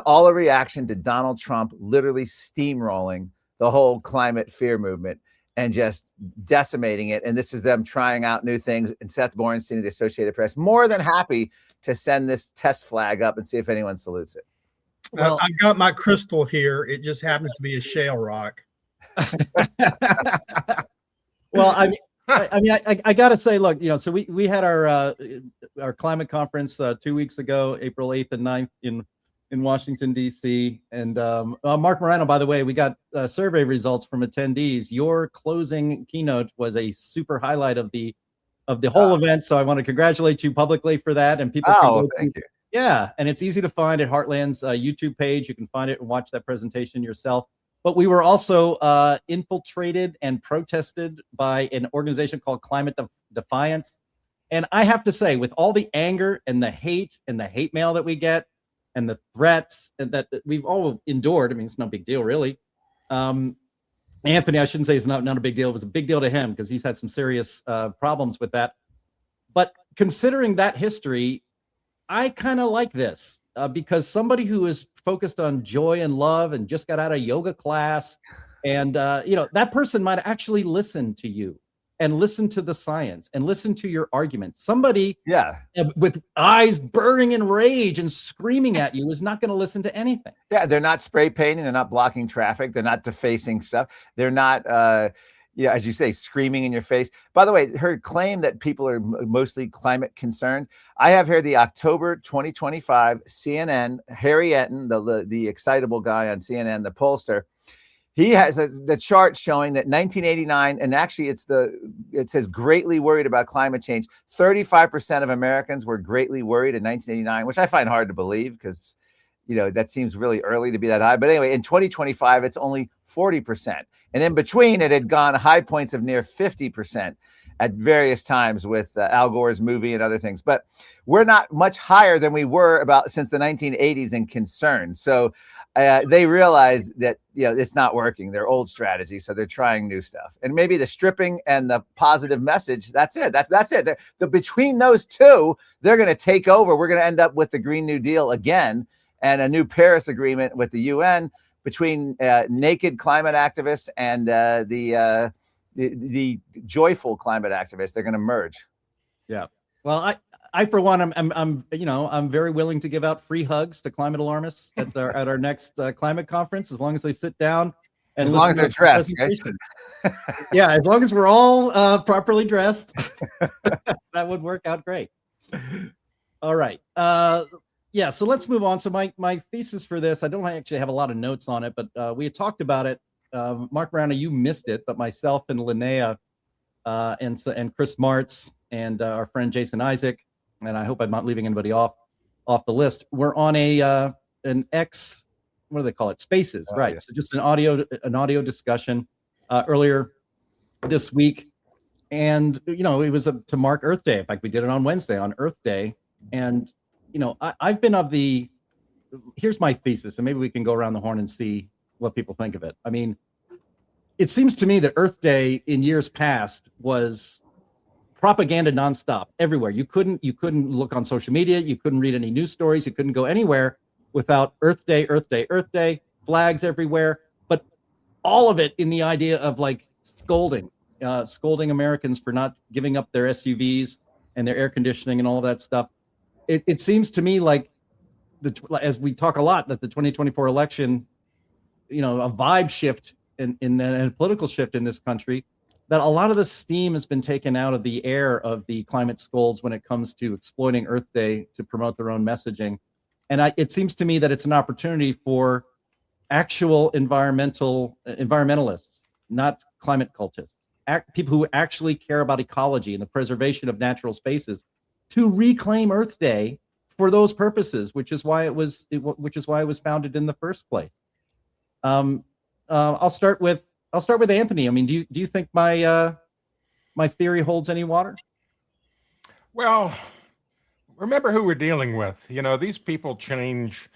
all a reaction to Donald Trump literally steamrolling the whole climate fear movement and just decimating it. And this is them trying out new things. And Seth Borenstein of the Associated Press, more than happy to send this test flag up and see if anyone salutes it. Well, I've got my crystal here. It just happens to be a shale rock. Well, I got to say, look, so we had our climate conference 2 weeks ago, April 8th and 9th in Washington, D.C. And Marc Morano, by the way, we got survey results from attendees. Your closing keynote was a super highlight of the whole event. So I want to congratulate you publicly for that. And people can go thank you. Yeah, and it's easy to find at Heartland's YouTube page. You can find it and watch that presentation yourself. But we were also infiltrated and protested by an organization called Climate Defiance. And I have to say, with all the anger and the hate mail that we get and the threats that we've all endured, I mean, it's no big deal, really. Anthony, I shouldn't say it's not a big deal. It was a big deal to him because he's had some serious problems with that. But considering that history, I kind of like this because somebody who is focused on joy and love and just got out of yoga class, and that person might actually listen to you and listen to the science and listen to your arguments. Somebody with eyes burning in rage and screaming at you is not going to listen to anything. Yeah, they're not spray painting. They're not blocking traffic. They're not defacing stuff. They're not, as you say, screaming in your face. By the way, her claim that people are mostly climate concerned. I have here the October 2025 CNN, Harry Enton, the excitable guy on CNN, the pollster. He has the chart showing that 1989, and actually it says greatly worried about climate change. 35% of Americans were greatly worried in 1989, which I find hard to believe because, that seems really early to be that high. But anyway, in 2025, it's only 40%. And in between, it had gone high points of near 50% at various times with Al Gore's movie and other things. But we're not much higher than we were since the 1980s in concern. So they realize that it's not working, their old strategy, so they're trying new stuff. And maybe the stripping and the positive message, that's it. That's it. Between those two, they're going to take over. We're going to end up with the Green New Deal again and a new Paris Agreement with the UN between naked climate activists and the joyful climate activists. They're going to merge. Yeah. Well, I for one, I'm very willing to give out free hugs to climate alarmists at our next climate conference, as long as they sit down and as long as they're dressed. Okay? Yeah, as long as we're all properly dressed, that would work out great. All right. So let's move on. So my thesis for this, I don't actually have a lot of notes on it, but we had talked about it. Marc Morano, you missed it, but myself and Linnea and Chris Martz and our friend Jason Isaac, and I hope I'm not leaving anybody off the list. We're on an X, what do they call it? Spaces, right? Yeah. So just an audio discussion earlier this week, and it was to mark Earth Day. In fact, we did it on Wednesday on Earth Day, and I've been of the. Here's my thesis, and maybe we can go around the horn and see what people think of it. I mean, it seems to me that Earth Day in years past was propaganda nonstop everywhere. You couldn't look on social media, you couldn't read any news stories, you couldn't go anywhere without Earth Day, Earth Day, Earth Day, flags everywhere, but all of it in the idea of like scolding Americans for not giving up their SUVs and their air conditioning and all of that stuff. It seems to me like as we talk a lot that the 2024 election, a vibe shift and a political shift in this country, that a lot of the steam has been taken out of the air of the climate scolds when it comes to exploiting Earth Day to promote their own messaging. And it seems to me that it's an opportunity for actual environmentalists, not climate cultists, people who actually care about ecology and the preservation of natural spaces, to reclaim Earth Day for those purposes, which is why it was founded in the first place. I'll start with Anthony. I mean, do you think my theory holds any water? Well, remember who we're dealing with. These people change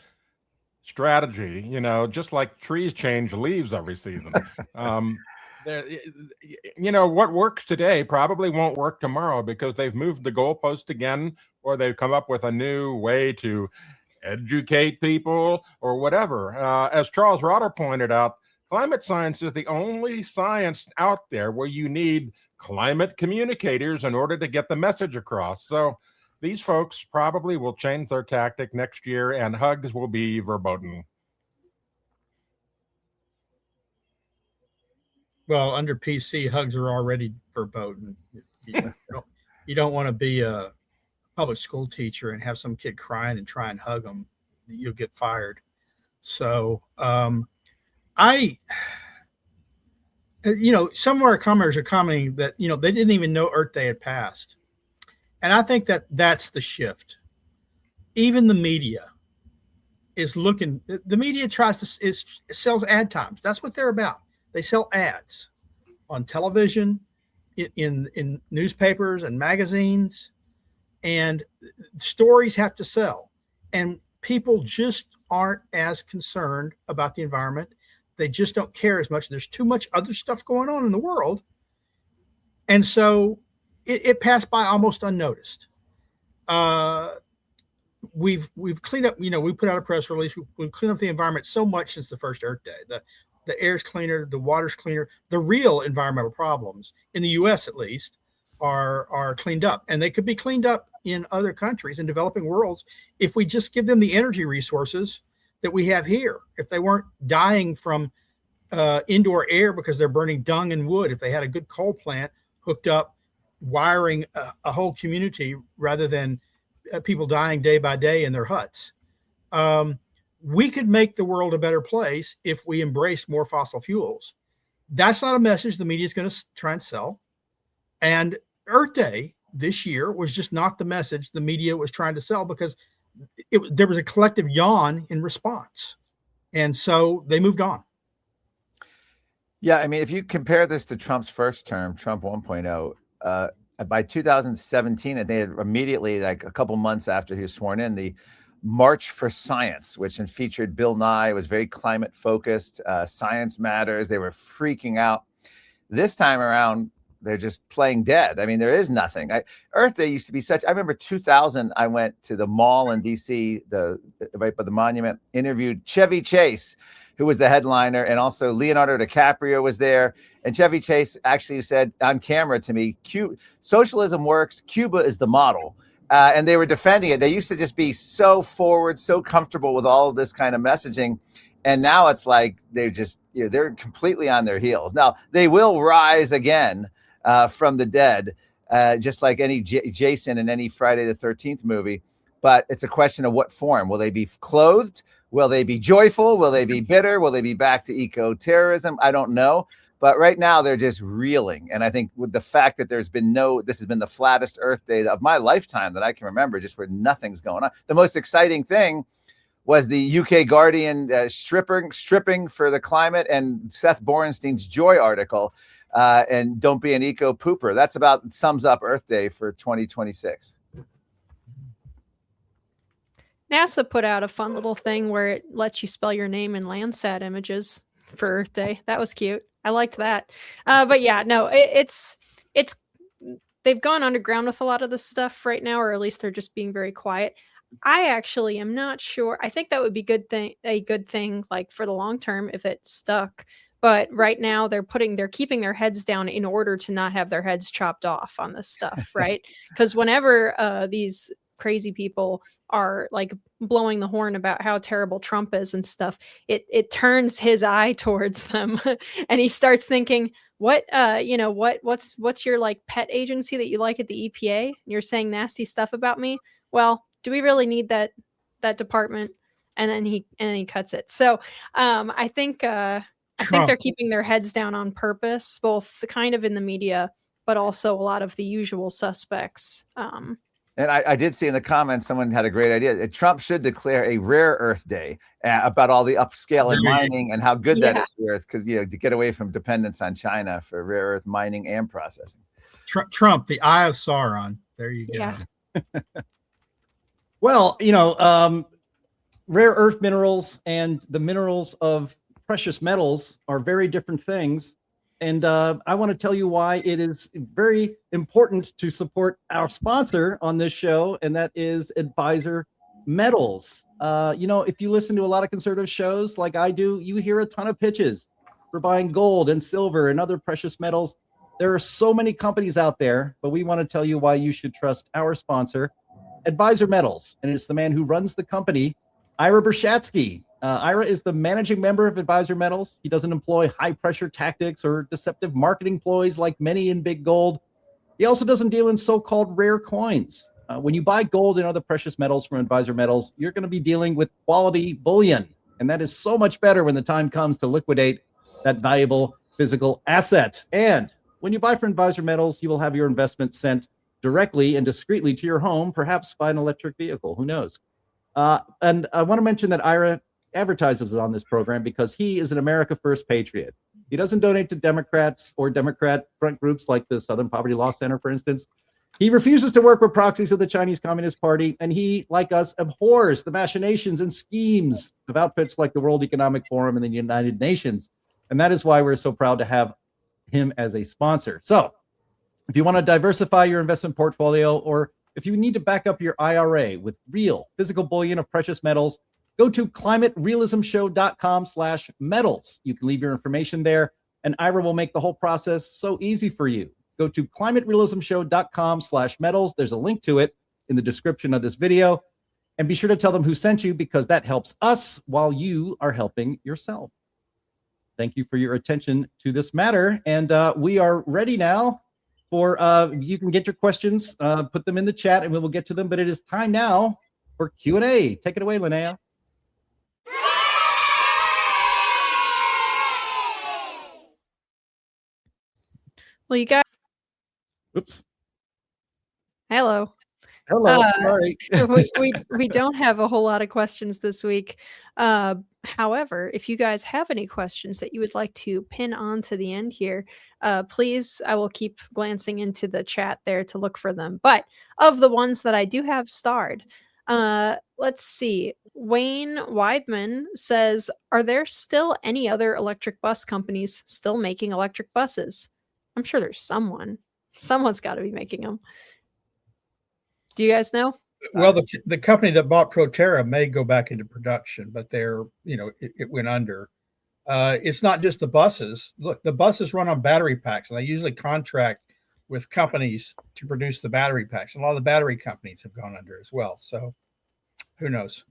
strategy, just like trees change leaves every season. What works today probably won't work tomorrow because they've moved the goalpost again, or they've come up with a new way to educate people or whatever. As Charles Rotter pointed out, climate science is the only science out there where you need climate communicators in order to get the message across. So these folks probably will change their tactic next year, and hugs will be verboten. Well, under PC, hugs are already verboten. You don't want to be a public school teacher and have some kid crying and try and hug them. You'll get fired. So some of our commenters are commenting that, they didn't even know Earth Day had passed. And I think that that's the shift. Even the media is looking, the media sells ad times. That's what they're about. They sell ads on television, in newspapers and magazines, and stories have to sell. And people just aren't as concerned about the environment. They just don't care as much. There's too much other stuff going on in the world. And so it passed by almost unnoticed. We've cleaned up, we put out a press release. We've cleaned up the environment so much since the first Earth Day. The air's cleaner, the water's cleaner. The real environmental problems in the U.S. at least are cleaned up, and they could be cleaned up in other countries in developing worlds if we just give them the energy resources that we have here. If they weren't dying from indoor air because they're burning dung and wood, if they had a good coal plant hooked up, wiring a whole community rather than people dying day by day in their huts. We could make the world a better place if we embrace more fossil fuels. That's not a message the media is going to try and sell. And Earth Day this year was just not the message the media was trying to sell, because there was a collective yawn in response. And so they moved on. Yeah, I mean, if you compare this to Trump's first term, Trump 1.0, by 2017, and they had immediately, like a couple months after he was sworn in, the March for Science, which featured Bill Nye, was very climate focused. Science matters. They were freaking out. This time around, they're just playing dead. I mean, there is nothing. Earth Day used to be such. I remember 2000. I went to the mall in DC, right by the monument, interviewed Chevy Chase, who was the headliner, and also Leonardo DiCaprio was there. And Chevy Chase actually said on camera to me, socialism works. Cuba is the model. And they were defending it. They used to just be so forward, so comfortable with all of this kind of messaging. And now it's like they're just, they're completely on their heels. Now, they will rise again from the dead, just like any Jason in any Friday the 13th movie. But it's a question of what form. Will they be clothed? Will they be joyful? Will they be bitter? Will they be back to eco-terrorism? I don't know. But right now they're just reeling. And I think with the fact that this has been the flattest Earth Day of my lifetime that I can remember, just where nothing's going on. The most exciting thing was the UK Guardian stripping for the climate, and Seth Borenstein's Joy article, and don't be an eco pooper. That's about sums up Earth Day for 2026. NASA put out a fun little thing where it lets you spell your name in Landsat images for Earth Day. That was cute. I liked that. But yeah, no, it's they've gone underground with a lot of this stuff right now, or at least they're just being very quiet. I actually am not sure. I think that would be a good thing, like for the long term, if it stuck. But right now they're keeping their heads down in order to not have their heads chopped off on this stuff, right? Because whenever these crazy people are like blowing the horn about how terrible Trump is and stuff, it turns his eye towards them, and he starts thinking, what's your like pet agency that you like at the EPA? And you're saying nasty stuff about me. Well, do we really need that department? And then he cuts it. So I think they're keeping their heads down on purpose, both kind of in the media, but also a lot of the usual suspects. And I did see in the comments, someone had a great idea. Trump should declare a rare Earth Day about all the upscale and mining and how good that is for Earth, because, to get away from dependence on China for rare earth mining and processing. Trump, the Eye of Sauron. There you go. Yeah. Well, rare earth minerals and the minerals of precious metals are very different things. And I want to tell you why it is very important to support our sponsor on this show, and that is Advisor Metals. If you listen to a lot of conservative shows like I do, you hear a ton of pitches for buying gold and silver and other precious metals. There are so many companies out there, but we want to tell you why you should trust our sponsor, Advisor Metals. And it's the man who runs the company, Ira Bershatsky. Ira is the managing member of Advisor Metals. He doesn't employ high-pressure tactics or deceptive marketing ploys like many in Big Gold. He also doesn't deal in so-called rare coins. When you buy gold and other precious metals from Advisor Metals, you're going to be dealing with quality bullion. And that is so much better when the time comes to liquidate that valuable physical asset. And when you buy from Advisor Metals, you will have your investment sent directly and discreetly to your home, perhaps by an electric vehicle. Who knows? And I want to mention that Ira advertises on this program because he is an America First patriot. He doesn't donate to Democrats or Democrat front groups like the Southern Poverty Law Center, for instance. He refuses to work with proxies of the Chinese Communist Party, and he, like us, abhors the machinations and schemes of outfits like the World Economic Forum and the United Nations. And that is why we're so proud to have him as a sponsor. So if you want to diversify your investment portfolio, or if you need to back up your IRA with real physical bullion of precious metals, go to climaterealismshow.com/metals. You can leave your information there, and Ira will make the whole process so easy for you. Go to climaterealismshow.com/metals. There's a link to it in the description of this video. And be sure to tell them who sent you, because that helps us while you are helping yourself. Thank you for your attention to this matter. And we are ready now for, you can get your questions, put them in the chat, and we will get to them. But it is time now for Q&A. Take it away, Linnea. Well, you guys. Oops. Hello. Hello. Sorry. we don't have a whole lot of questions this week. However, if you guys have any questions that you would like to pin on to the end here, please, I will keep glancing into the chat there to look for them. But of the ones that I do have starred, let's see. Wayne Weidman says, are there still any other electric bus companies still making electric buses? I'm sure there's someone. Someone's got to be making them. Do you guys know? Well, the company that bought Proterra may go back into production, but they're, it went under. It's not just the buses. Look, the buses run on battery packs, and they usually contract with companies to produce the battery packs. And a lot of the battery companies have gone under as well. So who knows?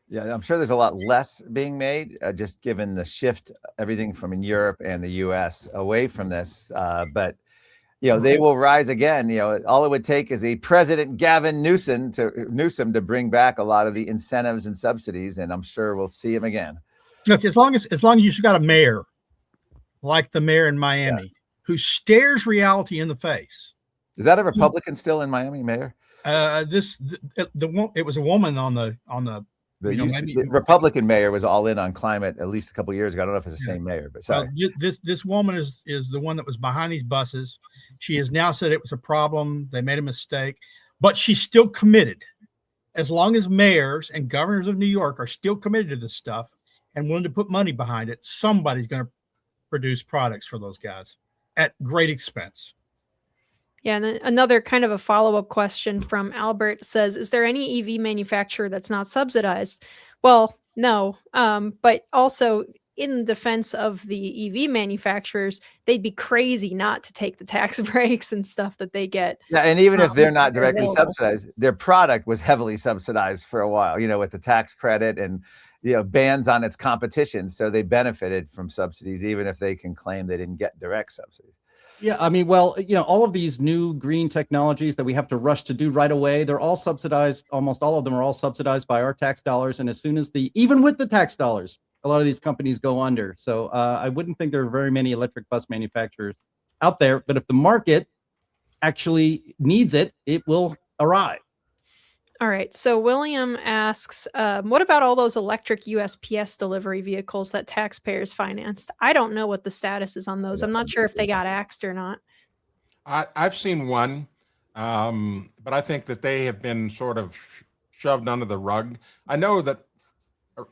Yeah, I'm sure there's a lot less being made, just given the shift, everything from in Europe and the U.S. away from this. But they will rise again. All it would take is a President Gavin Newsom to bring back a lot of the incentives and subsidies, and I'm sure we'll see him again. Look, as long as you've got a mayor like the mayor in Miami who stares reality in the face. Is that a Republican still in Miami, mayor? It was a woman on the. The Republican mayor was all in on climate at least a couple of years ago. I don't know if it's the same mayor, but sorry. This woman is the one that was behind these buses. She has now said it was a problem. They made a mistake, but she's still committed. As long as mayors and governors of New York are still committed to this stuff and willing to put money behind it, somebody's going to produce products for those guys at great expense. Yeah, and then another kind of a follow-up question from Albert says, is there any EV manufacturer that's not subsidized? Well, no, but also in defense of the EV manufacturers, they'd be crazy not to take the tax breaks and stuff that they get. Yeah, and even if they're not directly subsidized, their product was heavily subsidized for a while, with the tax credit and bans on its competition. So they benefited from subsidies, even if they can claim they didn't get direct subsidies. Yeah, I mean, well, all of these new green technologies that we have to rush to do right away, they're all subsidized. Almost all of them are all subsidized by our tax dollars. And as soon as even with the tax dollars, a lot of these companies go under. So I wouldn't think there are very many electric bus manufacturers out there. But if the market actually needs it, it will arrive. All right. So William asks, what about all those electric USPS delivery vehicles that taxpayers financed? I don't know what the status is on those. I'm not sure if they got axed or not. I've seen one, but I think that they have been sort of shoved under the rug. I know that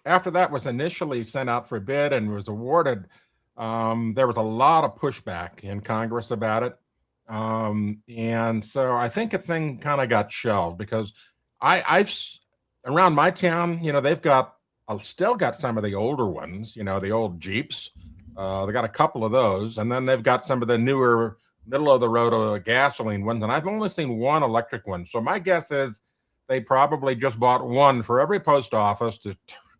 after that was initially sent out for bid and was awarded, there was a lot of pushback in Congress about it. And so I think a thing kind of got shelved because I've around my town, they've still got some of the older ones, the old Jeeps. They got a couple of those, and then they've got some of the newer middle of the road gasoline ones. And I've only seen one electric one. So my guess is they probably just bought one for every post office to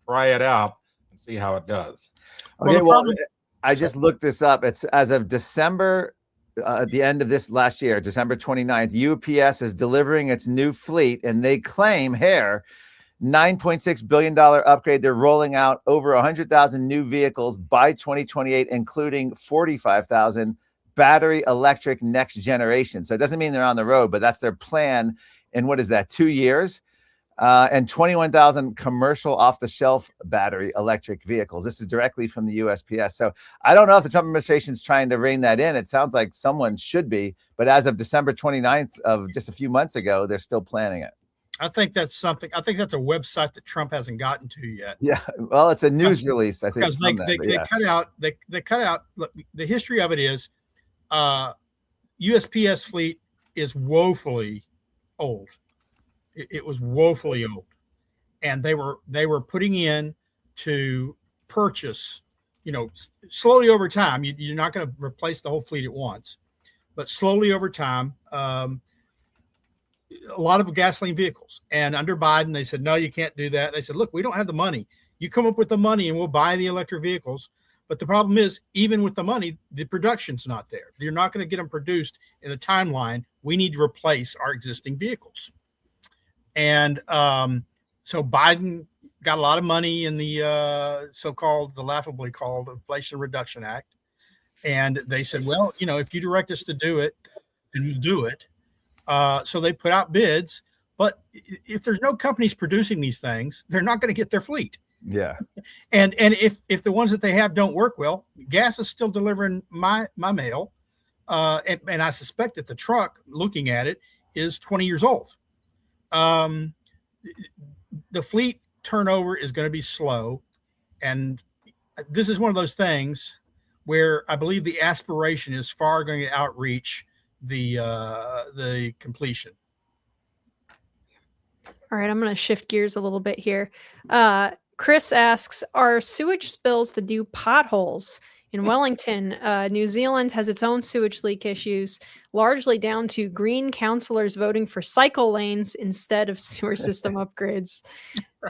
try it out and see how it does. Okay, I just looked this up. It's as of December, at the end of this last year, December 29th, UPS is delivering its new fleet, and they claim $9.6 billion upgrade. They're rolling out over 100,000 new vehicles by 2028, including 45,000 battery electric next generation. So it doesn't mean they're on the road, but that's their plan. And what is that, 2 years? And 21,000 commercial off-the-shelf battery electric vehicles. This is directly from the USPS. So I don't know if the Trump administration is trying to rein that in. It sounds like someone should be. But as of December 29th of just a few months ago, they're still planning it. I think that's a website that Trump hasn't gotten to yet. Yeah, well, it's a news release, I think. Because they cut out. Look, the history of it is, USPS fleet is woefully old. It was woefully old, and they were putting in to purchase, slowly over time. You're not going to replace the whole fleet at once, but slowly over time. A lot of gasoline vehicles, and under Biden, they said, no, you can't do that. They said, look, we don't have the money. You come up with the money and we'll buy the electric vehicles. But the problem is, even with the money, the production's not there. You're not going to get them produced in a timeline. We need to replace our existing vehicles. And so Biden got a lot of money in the the laughably called Inflation Reduction Act. And they said, well, if you direct us to do it, then we'll do it. So they put out bids, but if there's no companies producing these things, they're not going to get their fleet. Yeah. And if the ones that they have don't work well, gas is still delivering my mail. And I suspect that the truck, looking at it, is 20 years old. The fleet turnover is going to be slow. And this is one of those things where I believe the aspiration is far going to outreach the completion. All right, I'm going to shift gears a little bit here. Chris asks, are sewage spills the new potholes? In Wellington, New Zealand has its own sewage leak issues, largely down to Green councillors voting for cycle lanes instead of sewer system upgrades.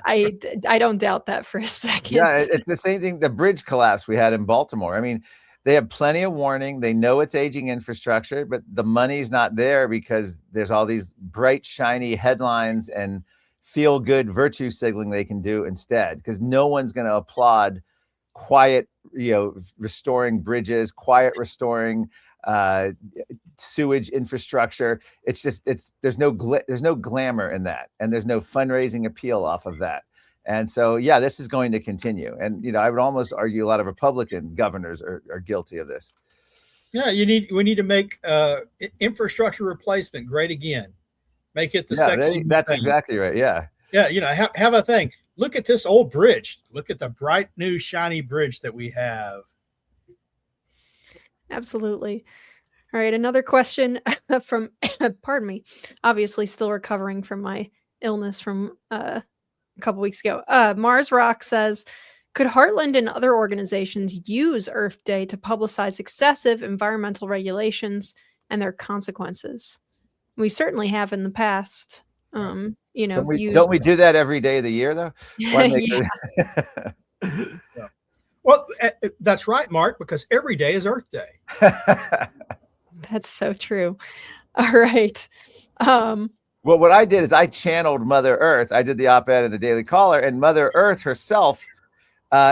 I don't doubt that for a second. Yeah, it's the same thing. The bridge collapse we had in Baltimore. I mean, they have plenty of warning. They know it's aging infrastructure, but the money's not there because there's all these bright, shiny headlines and feel-good virtue signaling they can do instead, because no one's going to applaud quiet, restoring bridges, quiet restoring sewage infrastructure. It's just, there's no glamour in that, and there's no fundraising appeal off of that. And so, yeah, this is going to continue. And, I would almost argue a lot of Republican governors are guilty of this. Yeah, we need to make infrastructure replacement great again. Make it the sexy. That's thing. Exactly right. Yeah. Yeah. Have a thing. Look at this old bridge. Look at the bright, new, shiny bridge that we have. Absolutely. All right. Another question from, pardon me, obviously still recovering from my illness from a couple weeks ago. Mars Rock says, could Heartland and other organizations use Earth Day to publicize excessive environmental regulations and their consequences? We certainly have in the past. Don't we do that every day of the year, though? Yeah. Well, that's right, Mark, because every day is Earth Day. That's so true. All right. Well, what I did is I channeled Mother Earth. I did the op-ed in the Daily Caller, and Mother Earth herself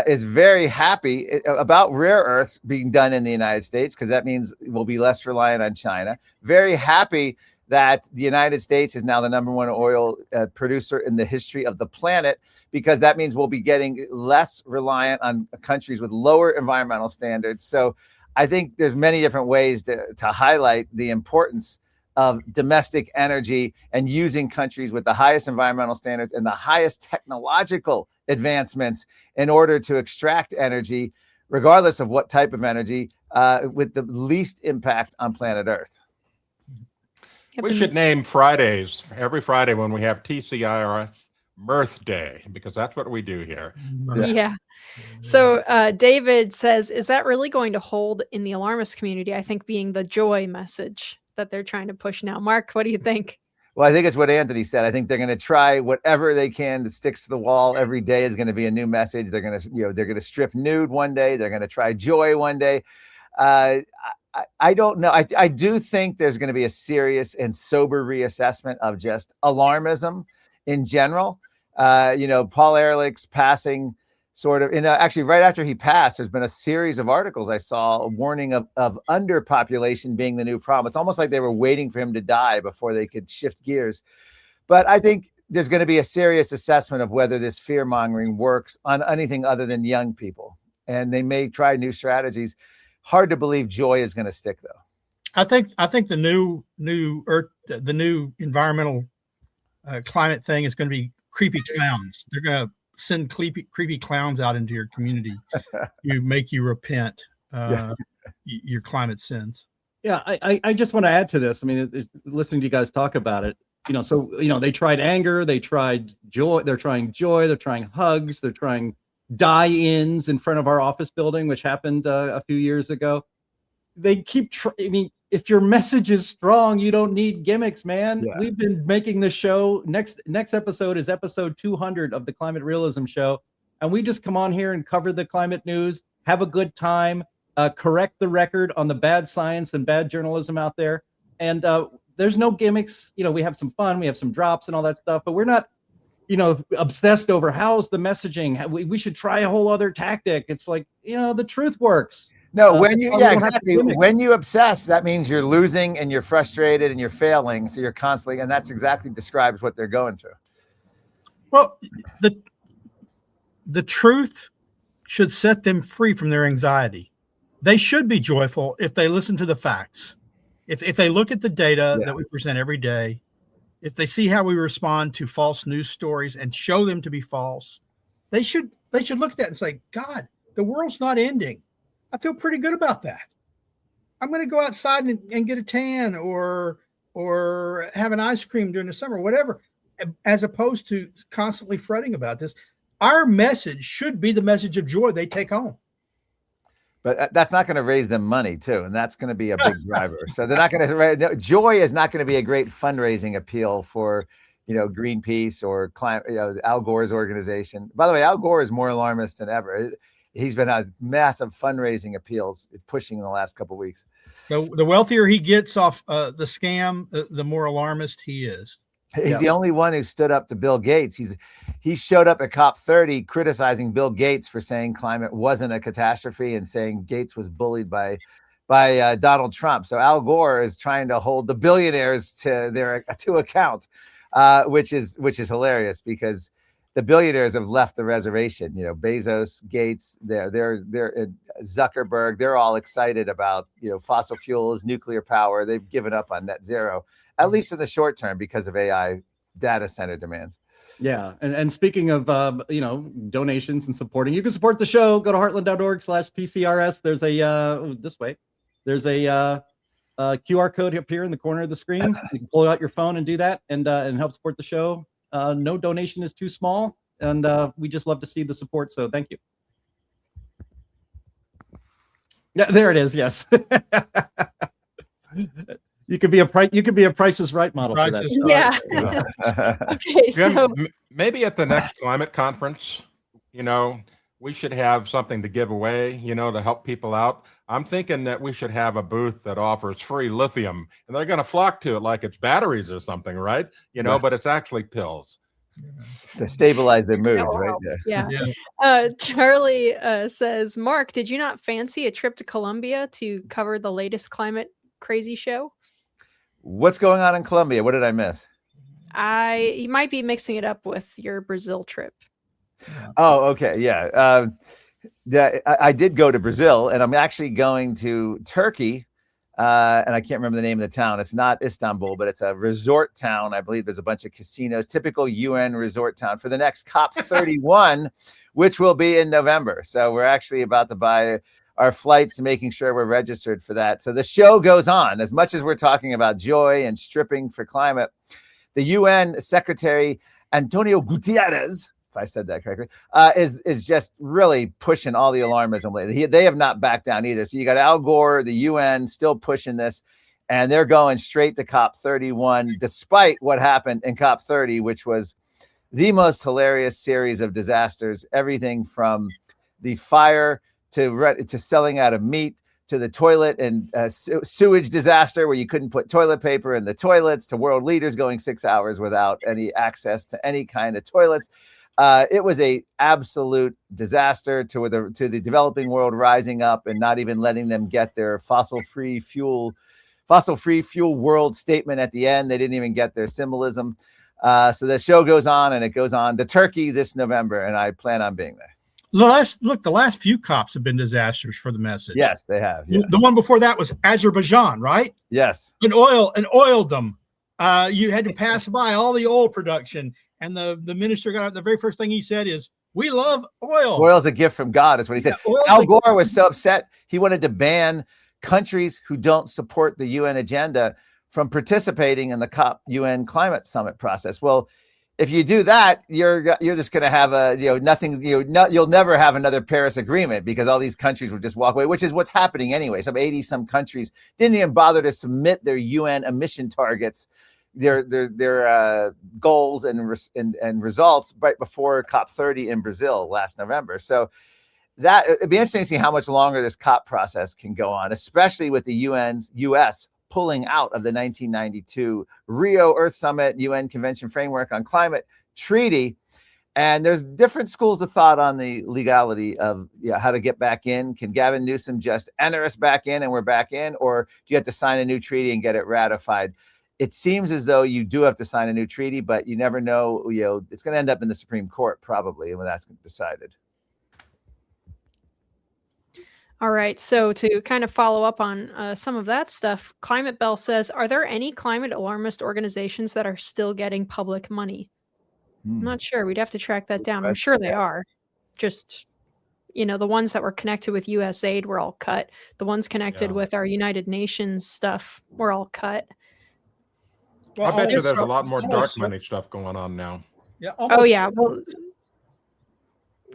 is very happy about rare earths being done in the United States, because that means we'll be less reliant on China. Very happy that the United States is now the #1 oil producer in the history of the planet, because that means we'll be getting less reliant on countries with lower environmental standards. So I think there's many different ways to highlight the importance of domestic energy and using countries with the highest environmental standards and the highest technological advancements in order to extract energy, regardless of what type of energy, with the least impact on planet Earth. We should name Fridays, every Friday, when we have TCIRS Mirth Day, because that's what we do here. Yeah. So David says, is that really going to hold in the alarmist community? I think being the joy message that they're trying to push now. Mark, what do you think? Well, I think it's what Anthony said. I think they're going to try whatever they can that sticks to the wall. Every day is going to be a new message. They're going to, they're going to strip nude one day. They're going to try joy one day. I don't know. I do think there's going to be a serious and sober reassessment of just alarmism in general. Paul Ehrlich's passing sort of, actually right after he passed, there's been a series of articles I saw warning of underpopulation being the new problem. It's almost like they were waiting for him to die before they could shift gears. But I think there's going to be a serious assessment of whether this fear mongering works on anything other than young people. And they may try new strategies. Hard to believe joy is going to stick, though. I think the new environmental climate thing is going to be creepy clowns. They're going to send creepy clowns out into your community to make you repent your climate sins. Yeah, I just want to add to this. I mean, listening to you guys talk about it, they tried anger, they tried joy, they're trying hugs, they're trying die-ins in front of our office building, which happened a few years ago. They keep if your message is strong, you don't need gimmicks, man. Yeah. We've been making this show. Next episode is episode 200 of the Climate Realism Show. And we just come on here and cover the climate news, have a good time, correct the record on the bad science and bad journalism out there. And there's no gimmicks. We have some fun, we have some drops and all that stuff, but we're not, obsessed over how's the messaging. We should try a whole other tactic. It's like, the truth works. No, when you obsess, that means you're losing and you're frustrated and you're failing. So you're constantly, and that's exactly describes what they're going through. Well, the truth should set them free from their anxiety. They should be joyful if they listen to the facts. If they look at the data that we present every day, if they see how we respond to false news stories and show them to be false, they should look at that and say, God, the world's not ending. I feel pretty good about that. I'm going to go outside and get a tan or have an ice cream during the summer, whatever, as opposed to constantly fretting about this. Our message should be the message of joy they take home. But that's not going to raise them money too, and that's going to be a big driver. So they're not going to. Joy is not going to be a great fundraising appeal for, Greenpeace or Al Gore's organization. By the way, Al Gore is more alarmist than ever. He's been a massive fundraising appeals pushing in the last couple of weeks. The wealthier he gets off the scam, the more alarmist he is. He's the only one who stood up to Bill Gates. He showed up at COP30 criticizing Bill Gates for saying climate wasn't a catastrophe and saying Gates was bullied by Donald Trump. So Al Gore is trying to hold the billionaires to account, which is hilarious because the billionaires have left the reservation. Bezos, Gates, they're Zuckerberg. They're all excited about fossil fuels, nuclear power. They've given up on net zero, at least in the short term, because of AI data center demands. Yeah, and speaking of donations and supporting, you can support the show. Go to heartland.org/TCRS. There's There's a QR code up here in the corner of the screen. You can pull out your phone and do that, and help support the show. No donation is too small, and we just love to see the support. So thank you. Yeah, there it is. Yes, you could be a Price is Right model for that. Yeah. Okay, so maybe at the next climate conference, we should have something to give away, to help people out. I'm thinking that we should have a booth that offers free lithium, and they're going to flock to it like it's batteries or something, right? But it's actually pills. To stabilize their moods, right? Yeah. Charlie says, Mark, did you not fancy a trip to Colombia to cover the latest climate crazy show? What's going on in Colombia? What did I miss? You might be mixing it up with your Brazil trip. Oh, okay. Yeah. I did go to Brazil, and I'm actually going to Turkey. And I can't remember the name of the town. It's not Istanbul, but it's a resort town. I believe there's a bunch of casinos, typical UN resort town for the next COP31, which will be in November. So we're actually about to buy our flights and making sure we're registered for that. So the show goes on. As much as we're talking about joy and stripping for climate, the UN Secretary Antonio Gutierrez, if I said that correctly, is just really pushing all the alarmism lately. They have not backed down either. So you got Al Gore, the UN still pushing this. and they're going straight to COP31, despite what happened in COP30, which was the most hilarious series of disasters. Everything from the fire to selling out of meat, to the toilet and sewage disaster where you couldn't put toilet paper in the toilets, to world leaders going 6 hours without any access to any kind of toilets. It was a absolute disaster to the developing world rising up and not even letting them get their fossil-free fuel world statement at the end. They didn't even get their symbolism. So the show goes on, and it goes on to Turkey this November, and I plan on being there. The last few COPs have been disasters for the message. Yes, they have. Yeah. The one before that was Azerbaijan, right? Yes. And oildom. You had to pass by all the oil production, and the minister got up. The very first thing he said is, "We love oil. Oil's a gift from God," is what he said. Yeah, Al Gore was so upset he wanted to ban countries who don't support the UN agenda from participating in the COP UN climate summit process. Well, if you do that, you're just going to have you'll never have another Paris Agreement, because all these countries will just walk away, which is what's happening anyway. Some 80-some countries didn't even bother to submit their UN emission targets, their goals and results right before COP30 in Brazil last November. So that it'd be interesting to see how much longer this COP process can go on, especially with the U.S. pulling out of the 1992 Rio Earth Summit UN Convention Framework on Climate Treaty. And there's different schools of thought on the legality of how to get back in. Can Gavin Newsom just enter us back in and we're back in? Or do you have to sign a new treaty and get it ratified? It seems as though you do have to sign a new treaty, but you never know. It's going to end up in the Supreme Court probably when that's decided. All right. So to kind of follow up on some of that stuff, Climate Bell says, are there any climate alarmist organizations that are still getting public money? I'm not sure. We'd have to track that down. I'm sure they are. Just, the ones that were connected with USAID were all cut. The ones connected with our United Nations stuff were all cut. Well, I bet you there's a lot more dark money stuff going on now. Yeah. Oh, yeah. Well,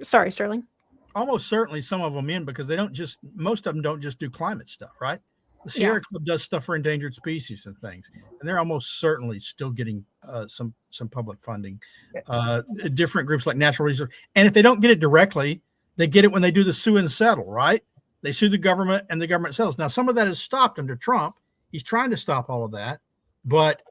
sorry, Sterling. Almost certainly some of them most of them don't just do climate stuff, right? The Sierra Club does stuff for endangered species and things, and they're almost certainly still getting some public funding. Different groups like Natural Resources, and if they don't get it directly, they get it when they do the sue and settle, right? They sue the government, and the government settles. Now, some of that is stopped under Trump. He's trying to stop all of that, but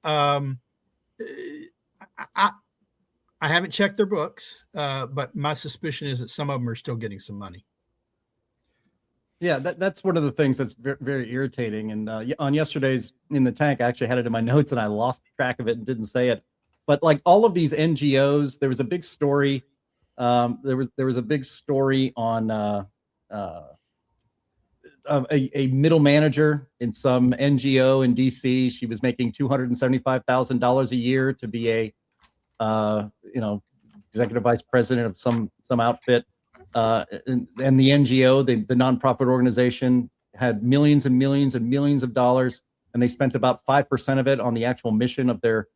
I haven't checked their books, but my suspicion is that some of them are still getting some money. Yeah, that's one of the things that's very, very irritating. And on yesterday's In the Tank, I actually had it in my notes and I lost track of it and didn't say it. But like all of these NGOs, there was a big story. There was a big story on a middle manager in some NGO in DC. She was making $275,000 a year to be a executive vice president of some outfit, and the NGO, the nonprofit organization, had millions and millions and millions of dollars, and they spent about 5% of it on the actual mission of their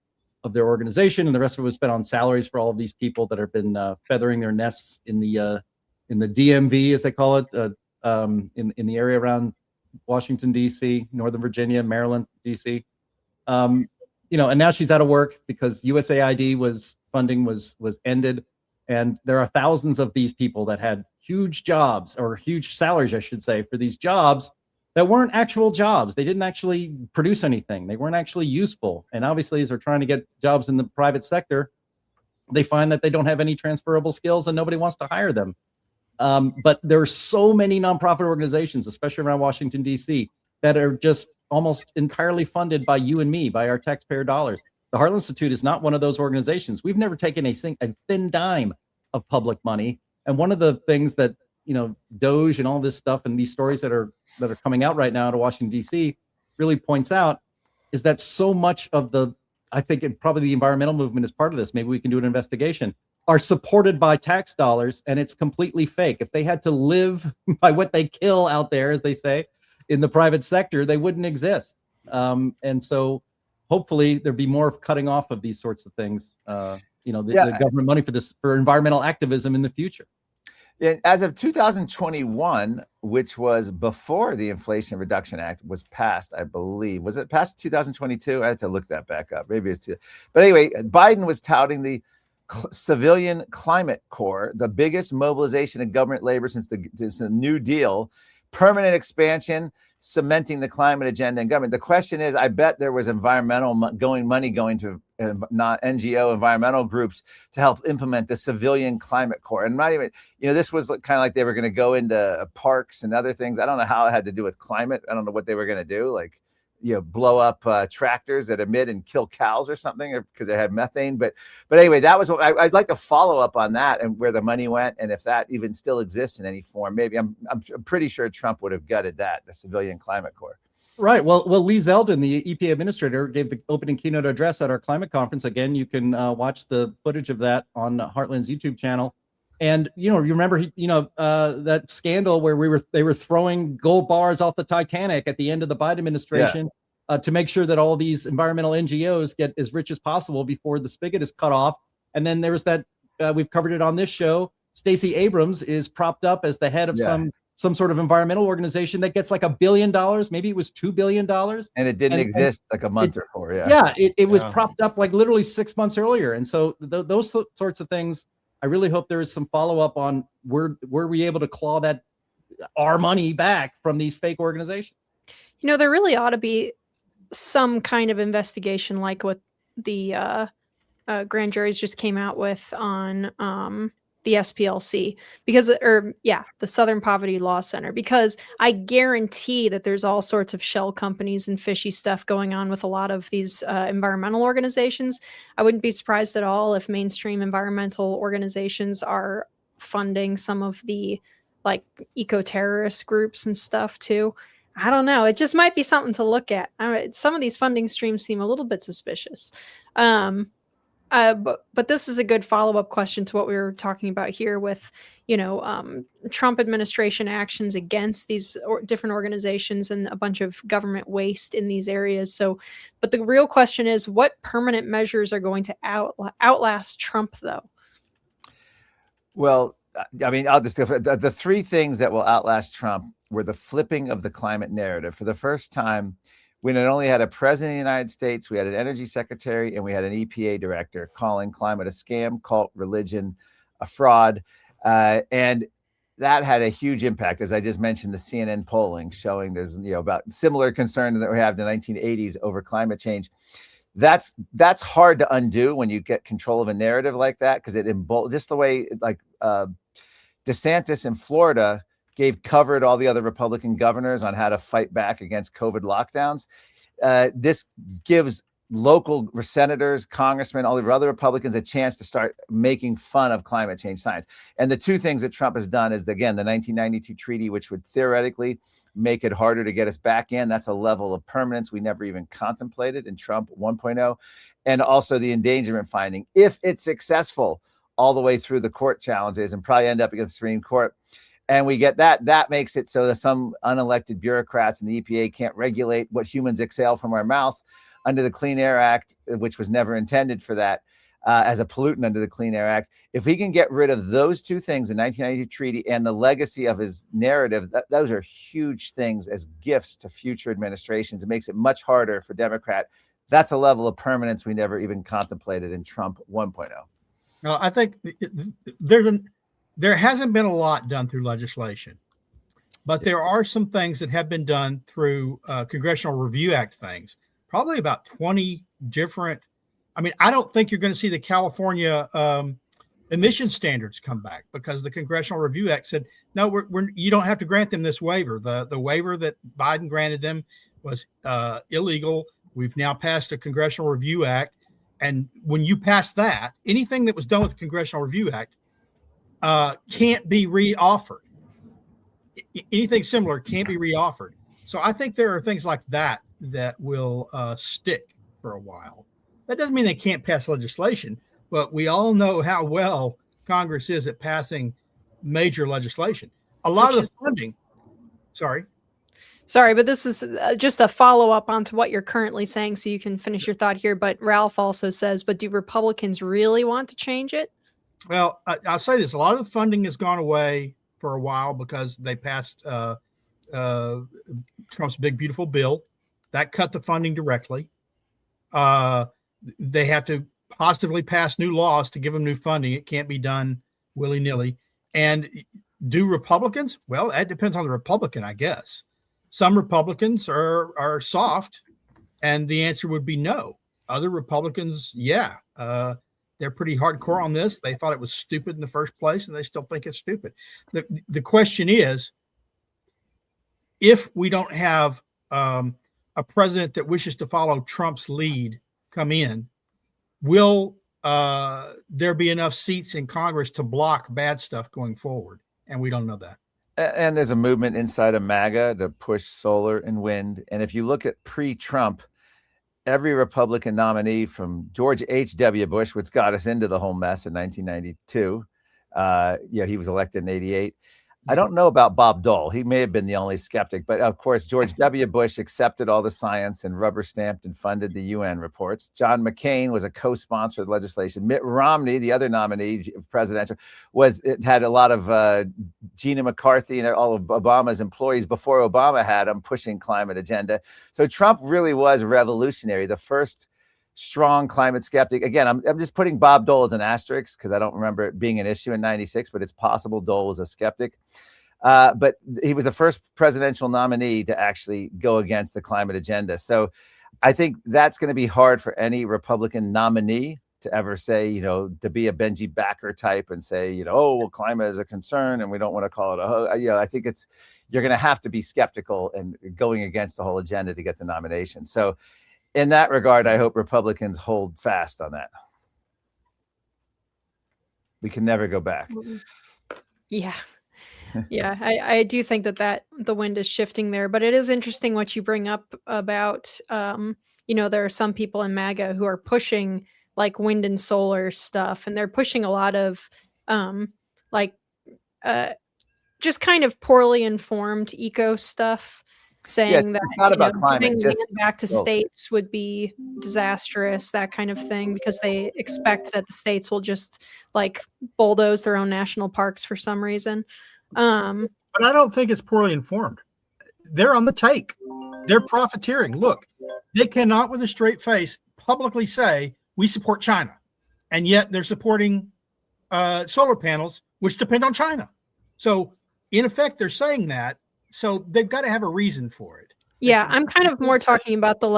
organization, and the rest of it was spent on salaries for all of these people that have been feathering their nests in the DMV, as they call it, in the area around Washington D.C., Northern Virginia, Maryland, D.C. And now she's out of work because USAID funding was ended, and there are thousands of these people that had huge jobs, or huge salaries, I should say, for these jobs that weren't actual jobs. They didn't actually produce anything. They weren't actually useful. And obviously, as they're trying to get jobs in the private sector, they find that they don't have any transferable skills and nobody wants to hire them. But there are so many nonprofit organizations, especially around Washington, D.C., that are just almost entirely funded by you and me, by our taxpayer dollars. The Heartland Institute is not one of those organizations. We've never taken a thin dime of public money. And one of the things that, Doge and all this stuff and these stories that are coming out right now out of Washington, D.C. really points out is that so much of probably the environmental movement is part of this. Maybe we can do an investigation, are supported by tax dollars, and it's completely fake. If they had to live by what they kill out there, as they say, in the private sector, they wouldn't exist. And so hopefully there'd be more cutting off of these sorts of things, the government money for environmental activism in the future. As of 2021, which was before the Inflation Reduction Act was passed, I believe. Was it passed 2022? I had to look that back up. Maybe it's but anyway, Biden was touting the Civilian Climate Corps, the biggest mobilization of government labor since the New Deal, permanent expansion, cementing the climate agenda in government. The question is, I bet there was money going to not NGO environmental groups to help implement the Civilian Climate Corps. And not even, this was kind of like they were going to go into parks and other things. I don't know how it had to do with climate. I don't know what they were going to do. Like, blow up tractors that emit and kill cows or something because they had methane. But anyway, that was what I'd like to follow up on that and where the money went. And if that even still exists in any form, maybe I'm pretty sure Trump would have gutted that, the Civilian Climate Corps. Right. Well, Lee Zeldin, the EPA administrator, gave the opening keynote address at our climate conference. Again, you can watch the footage of that on Heartland's YouTube channel. And, you remember, that scandal where they were throwing gold bars off the Titanic at the end of the Biden administration to make sure that all these environmental NGOs get as rich as possible before the spigot is cut off. And then there was that, we've covered it on this show. Stacey Abrams is propped up as the head of some sort of environmental organization that gets like $1 billion. Maybe it was $2 billion. And it didn't exist like a month or four. It was propped up like literally 6 months earlier. And so those sorts of things, I really hope there is some follow-up on were we able to claw our money back from these fake organizations? There really ought to be some kind of investigation like what the grand juries just came out with on the SPLC the Southern Poverty Law Center, because I guarantee that there's all sorts of shell companies and fishy stuff going on with a lot of these environmental organizations. I wouldn't be surprised at all if mainstream environmental organizations are funding some of the like eco-terrorist groups and stuff too. I don't know. It just might be something to look at. Some of these funding streams seem a little bit suspicious. But this is a good follow-up question to what we were talking about here with, Trump administration actions against these different organizations and a bunch of government waste in these areas. So, but the real question is, what permanent measures are going to outlast Trump, though? Well, I'll just go for the three things that will outlast Trump were the flipping of the climate narrative. For the first time, we not only had a president of the United States, we had an energy secretary, and we had an EPA director calling climate a scam, cult, religion, a fraud. And that had a huge impact. As I just mentioned, the CNN polling showing there's about similar concern that we have in the 1980s over climate change. That's hard to undo when you get control of a narrative like that, because just the way DeSantis in Florida gave cover to all the other Republican governors on how to fight back against COVID lockdowns. This gives local senators, congressmen, all the other Republicans a chance to start making fun of climate change science. And the two things that Trump has done is, again, the 1992 treaty, which would theoretically make it harder to get us back in. That's a level of permanence we never even contemplated in Trump 1.0. And also the endangerment finding, if it's successful all the way through the court challenges and probably end up against the Supreme Court. And we get that makes it so that some unelected bureaucrats in the EPA can't regulate what humans exhale from our mouth under the Clean Air Act, which was never intended for that as a pollutant under the Clean Air Act. If we can get rid of those two things, the 1992 treaty and the legacy of his narrative, those are huge things as gifts to future administrations. It makes it much harder for Democrat. That's a level of permanence we never even contemplated in Trump 1.0. Well, I think there hasn't been a lot done through legislation, but there are some things that have been done through Congressional Review Act things, probably about 20 different. I don't think you're going to see the California emission standards come back because the Congressional Review Act said, no, you don't have to grant them this waiver. The waiver that Biden granted them was illegal. We've now passed a Congressional Review Act. And when you pass that, anything that was done with the Congressional Review Act can't be reoffered. Anything similar can't be reoffered. So I think there are things like that will stick for a while. That doesn't mean they can't pass legislation, but we all know how well Congress is at passing major legislation. A lot of the funding. Sorry, but this is just a follow-up onto what you're currently saying, so you can finish your thought here. But Ralph also says, but do Republicans really want to change it? Well, I'll say this: a lot of the funding has gone away for a while because they passed Trump's big beautiful bill that cut the funding directly. They have to positively pass new laws to give them new funding. It can't be done willy-nilly. And do Republicans? Well, that depends on the Republican, I guess. Some Republicans are soft, and the answer would be no. Other Republicans, yeah, they're pretty hardcore on this. They thought it was stupid in the first place, and they still think it's stupid. The question is, if we don't have a president that wishes to follow Trump's lead come in, will there be enough seats in Congress to block bad stuff going forward? And we don't know that. And there's a movement inside of MAGA to push solar and wind. And if you look at pre-Trump, every Republican nominee from George H.W. Bush, which got us into the whole mess in 1992, he was elected in 88. I don't know about Bob Dole. He may have been the only skeptic, but of course, George W. Bush accepted all the science and rubber stamped and funded the UN reports. John McCain was a co-sponsor of the legislation. Mitt Romney, the other nominee presidential, had a lot of Gina McCarthy and all of Obama's employees before Obama had him pushing climate agenda. So Trump really was revolutionary, the first strong climate skeptic. Again, I'm just putting Bob Dole as an asterisk because I don't remember it being an issue in 96, but it's possible Dole was a skeptic. But he was the first presidential nominee to actually go against the climate agenda. So I think that's going to be hard for any Republican nominee to ever say, to be a Benji Backer type and say, climate is a concern and we don't want to call it I think you're going to have to be skeptical and going against the whole agenda to get the nomination. So in that regard, I hope Republicans hold fast on that. We can never go back. Yeah. Yeah, I do think that the wind is shifting there, but it is interesting what you bring up about, there are some people in MAGA who are pushing like wind and solar stuff, and they're pushing a lot of just kind of poorly informed eco stuff, saying that it's not about climate. Giving land back to states would be disastrous, that kind of thing, because they expect that the states will just like bulldoze their own national parks for some reason. But I don't think it's poorly informed. They're on the take. They're profiteering. Look, they cannot with a straight face publicly say we support China, and yet they're supporting solar panels, which depend on China. So in effect, they're saying that. So they've got to have a reason for it. Yeah, I'm kind of more talking about the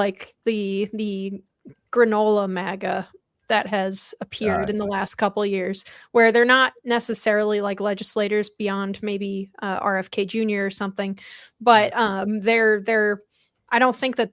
granola MAGA that has appeared in the last couple of years, where they're not necessarily like legislators beyond maybe RFK Jr. or something, but they're I don't think that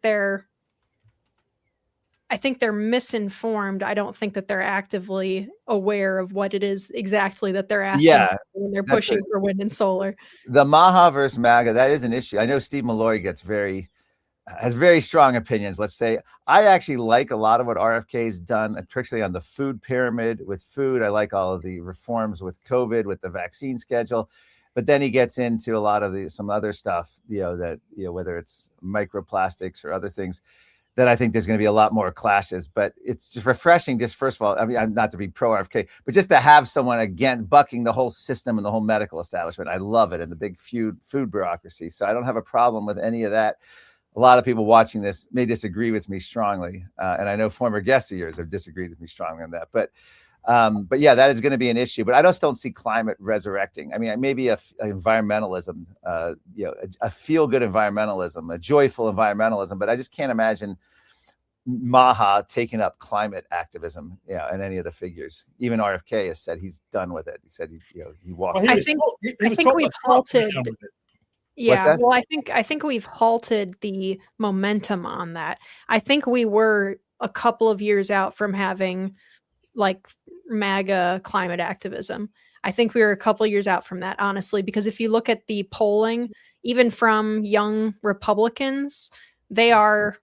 I think they're misinformed. I don't think that they're actively aware of what it is exactly that they're asking for when they're pushing for wind and solar. The Maha versus MAGA, that is an issue. I know Steve Malloy has very strong opinions. Let's say I actually like a lot of what RFK's done, particularly on the food pyramid with food. I like all of the reforms with COVID, with the vaccine schedule. But then he gets into a lot of some other stuff, whether it's microplastics or other things, that I think there's going to be a lot more clashes. But it's just refreshing, just first of all, I mean, I'm not to be pro RFK, but just to have someone again bucking the whole system and the whole medical establishment. I love it, and the big food bureaucracy. So I don't have a problem with any of that. A lot of people watching this may disagree with me strongly, and I know former guests of yours have disagreed with me strongly on that. But yeah, that is going to be an issue. But I just don't see climate resurrecting. I mean, maybe a environmentalism, a feel-good environmentalism, a joyful environmentalism. But I just can't imagine Maha taking up climate activism, and any of the figures. Even RFK has said he's done with it. He said he walked. Well, I think we've halted. Yeah, well, I think we've halted the momentum on that. I think we were a couple of years out from having like MAGA climate activism. I think we were a couple of years out from that, honestly, because if you look at the polling, even from young Republicans, they are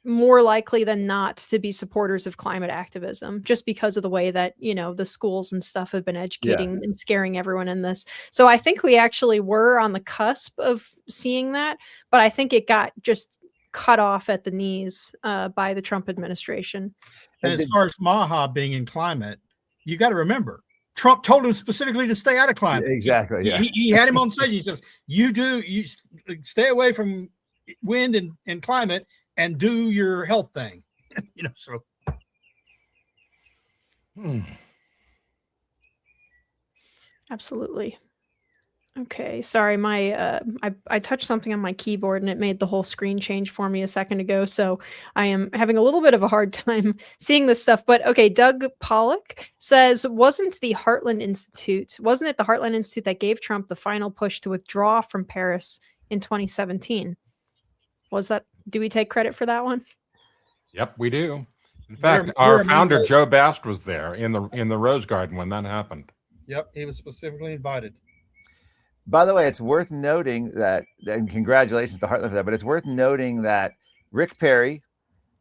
more likely than not to be supporters of climate activism, just because of the way that, the schools and stuff have been educating and scaring everyone in this. So I think we actually were on the cusp of seeing that, but I think it got just cut off at the knees by the Trump administration. And as far as Maha being in climate, you got to remember, Trump told him specifically to stay out of climate. Exactly. Yeah. He had him on stage. He says, you stay away from wind and climate and do your health thing. So. Absolutely. Okay, sorry, my I touched something on my keyboard and it made the whole screen change for me a second ago, so I am having a little bit of a hard time seeing this stuff. But okay, Doug Pollock says, wasn't it the Heartland Institute that gave Trump the final push to withdraw from Paris in 2017? Do we take credit for that one? Yep, we do. In fact, our founder Joe Bast was there in the Rose Garden when that happened. Yep, he was specifically invited. By the way, it's worth noting that, and congratulations to Heartland for that, but it's worth noting that Rick Perry,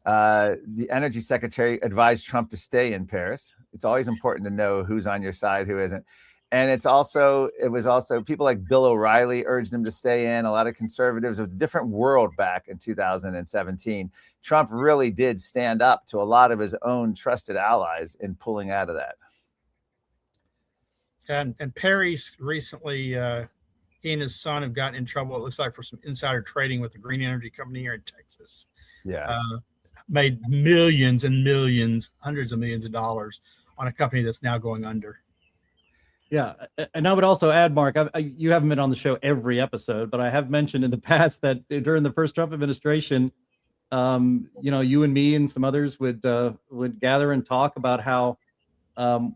the energy secretary, advised Trump to stay in Paris. It's always important to know who's on your side, who isn't. And it was also people like Bill O'Reilly urged him to stay in. A lot of conservatives of a different world back in 2017. Trump really did stand up to a lot of his own trusted allies in pulling out of that. And Perry's recently, he and his son have gotten in trouble, it looks like, for some insider trading with the green energy company here in Texas. Yeah. Made millions and millions, hundreds of millions of dollars on a company that's now going under. Yeah. And I would also add, Mark, you haven't been on the show every episode, but I have mentioned in the past that during the first Trump administration, you and me and some others would gather and talk about how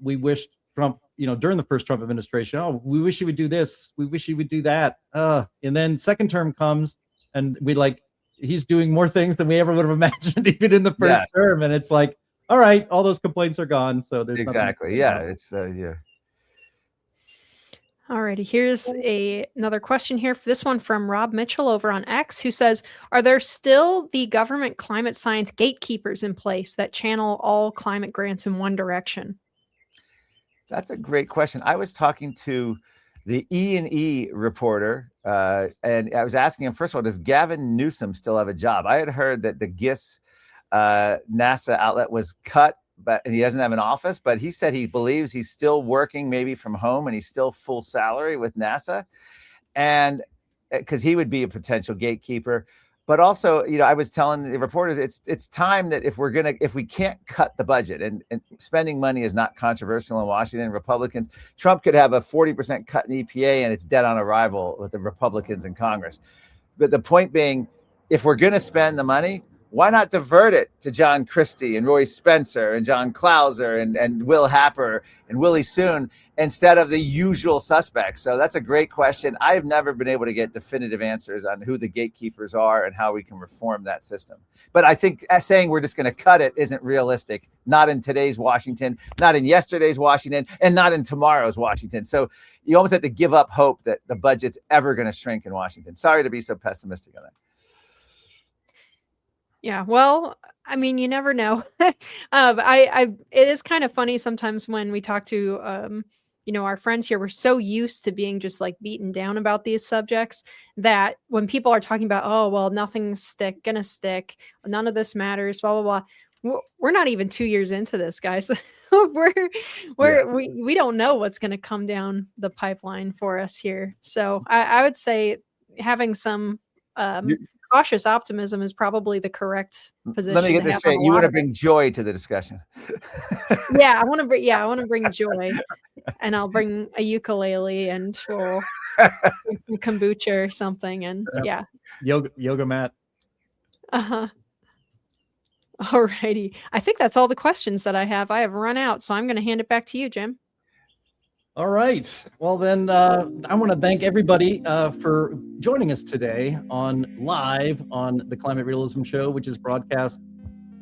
we wished Trump, during the first Trump administration, oh, we wish he would do this. We wish he would do that. And then second term comes and he's doing more things than we ever would have imagined, even in the first term. And it's like, all right, all those complaints are gone. So there's exactly. Yeah. It's yeah. Alrighty, here's another question here. For this one from Rob Mitchell over on X, who says, are there still the government climate science gatekeepers in place that channel all climate grants in one direction? That's a great question. I was talking to the E&E reporter, and I was asking him, first of all, does Gavin Newsom still have a job? I had heard that the GISS NASA outlet was cut, and he doesn't have an office, but he said he believes he's still working maybe from home and he's still full salary with NASA, and because he would be a potential gatekeeper. But also, I was telling the reporters, it's time that if we can't cut the budget, and spending money is not controversial in Washington, Republicans, Trump could have a 40% cut in EPA and it's dead on arrival with the Republicans in Congress. But the point being, if we're going to spend the money, why not divert it to John Christie and Roy Spencer and John Clauser and Will Happer and Willie Soon instead of the usual suspects? So that's a great question. I've never been able to get definitive answers on who the gatekeepers are and how we can reform that system. But I think saying we're just going to cut it isn't realistic, not in today's Washington, not in yesterday's Washington, and not in tomorrow's Washington. So you almost have to give up hope that the budget's ever going to shrink in Washington. Sorry to be so pessimistic on that. Yeah, well, I mean, you never know. It is kind of funny sometimes when we talk to, our friends here. We're so used to being just beaten down about these subjects that when people are talking about, oh, well, nothing's gonna stick, none of this matters, blah, blah, blah. We're not even 2 years into this, guys. We don't know what's going to come down the pipeline for us here. So I would say having some, cautious optimism is probably the correct position. Let me get this straight. You want to bring joy to the discussion. I want to bring joy, and I'll bring a ukulele and we'll drink some kombucha or something. And yoga mat. Alrighty. I think that's all the questions that I have. I have run out, so I'm going to hand it back to you, Jim. All right. Well, then I want to thank everybody for joining us today live on the Climate Realism Show, which is broadcast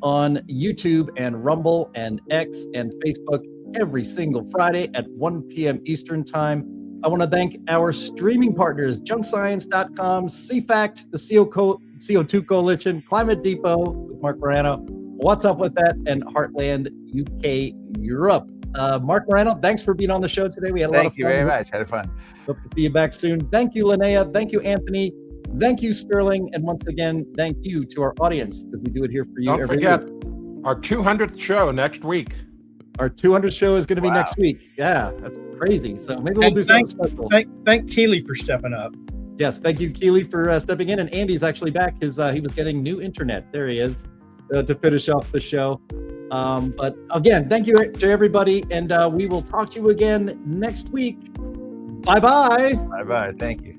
on YouTube and Rumble and X and Facebook every single Friday at 1 p.m. Eastern Time. I want to thank our streaming partners, junkscience.com, CFACT, the CO2 Coalition, Climate Depot with Marc Morano, What's Up With That, and Heartland UK Europe. Marc Morano, thanks for being on the show today. We had a lot of fun. Thank you very much. Had fun. Hope to see you back soon. Thank you, Linnea. Thank you, Anthony. Thank you, Sterling. And once again, thank you to our audience, because we do it here for you Don't every forget week. Our 200th show next week. Our 200th show is going to be Wow. next week. Yeah, that's crazy. So maybe we'll do something special. Thank Keely for stepping up. Yes, thank you, Keely, for stepping in. And Andy's actually back because he was getting new internet. There he is to finish off the show. But again, thank you to everybody. And we will talk to you again next week. Bye-bye. Bye-bye. Thank you.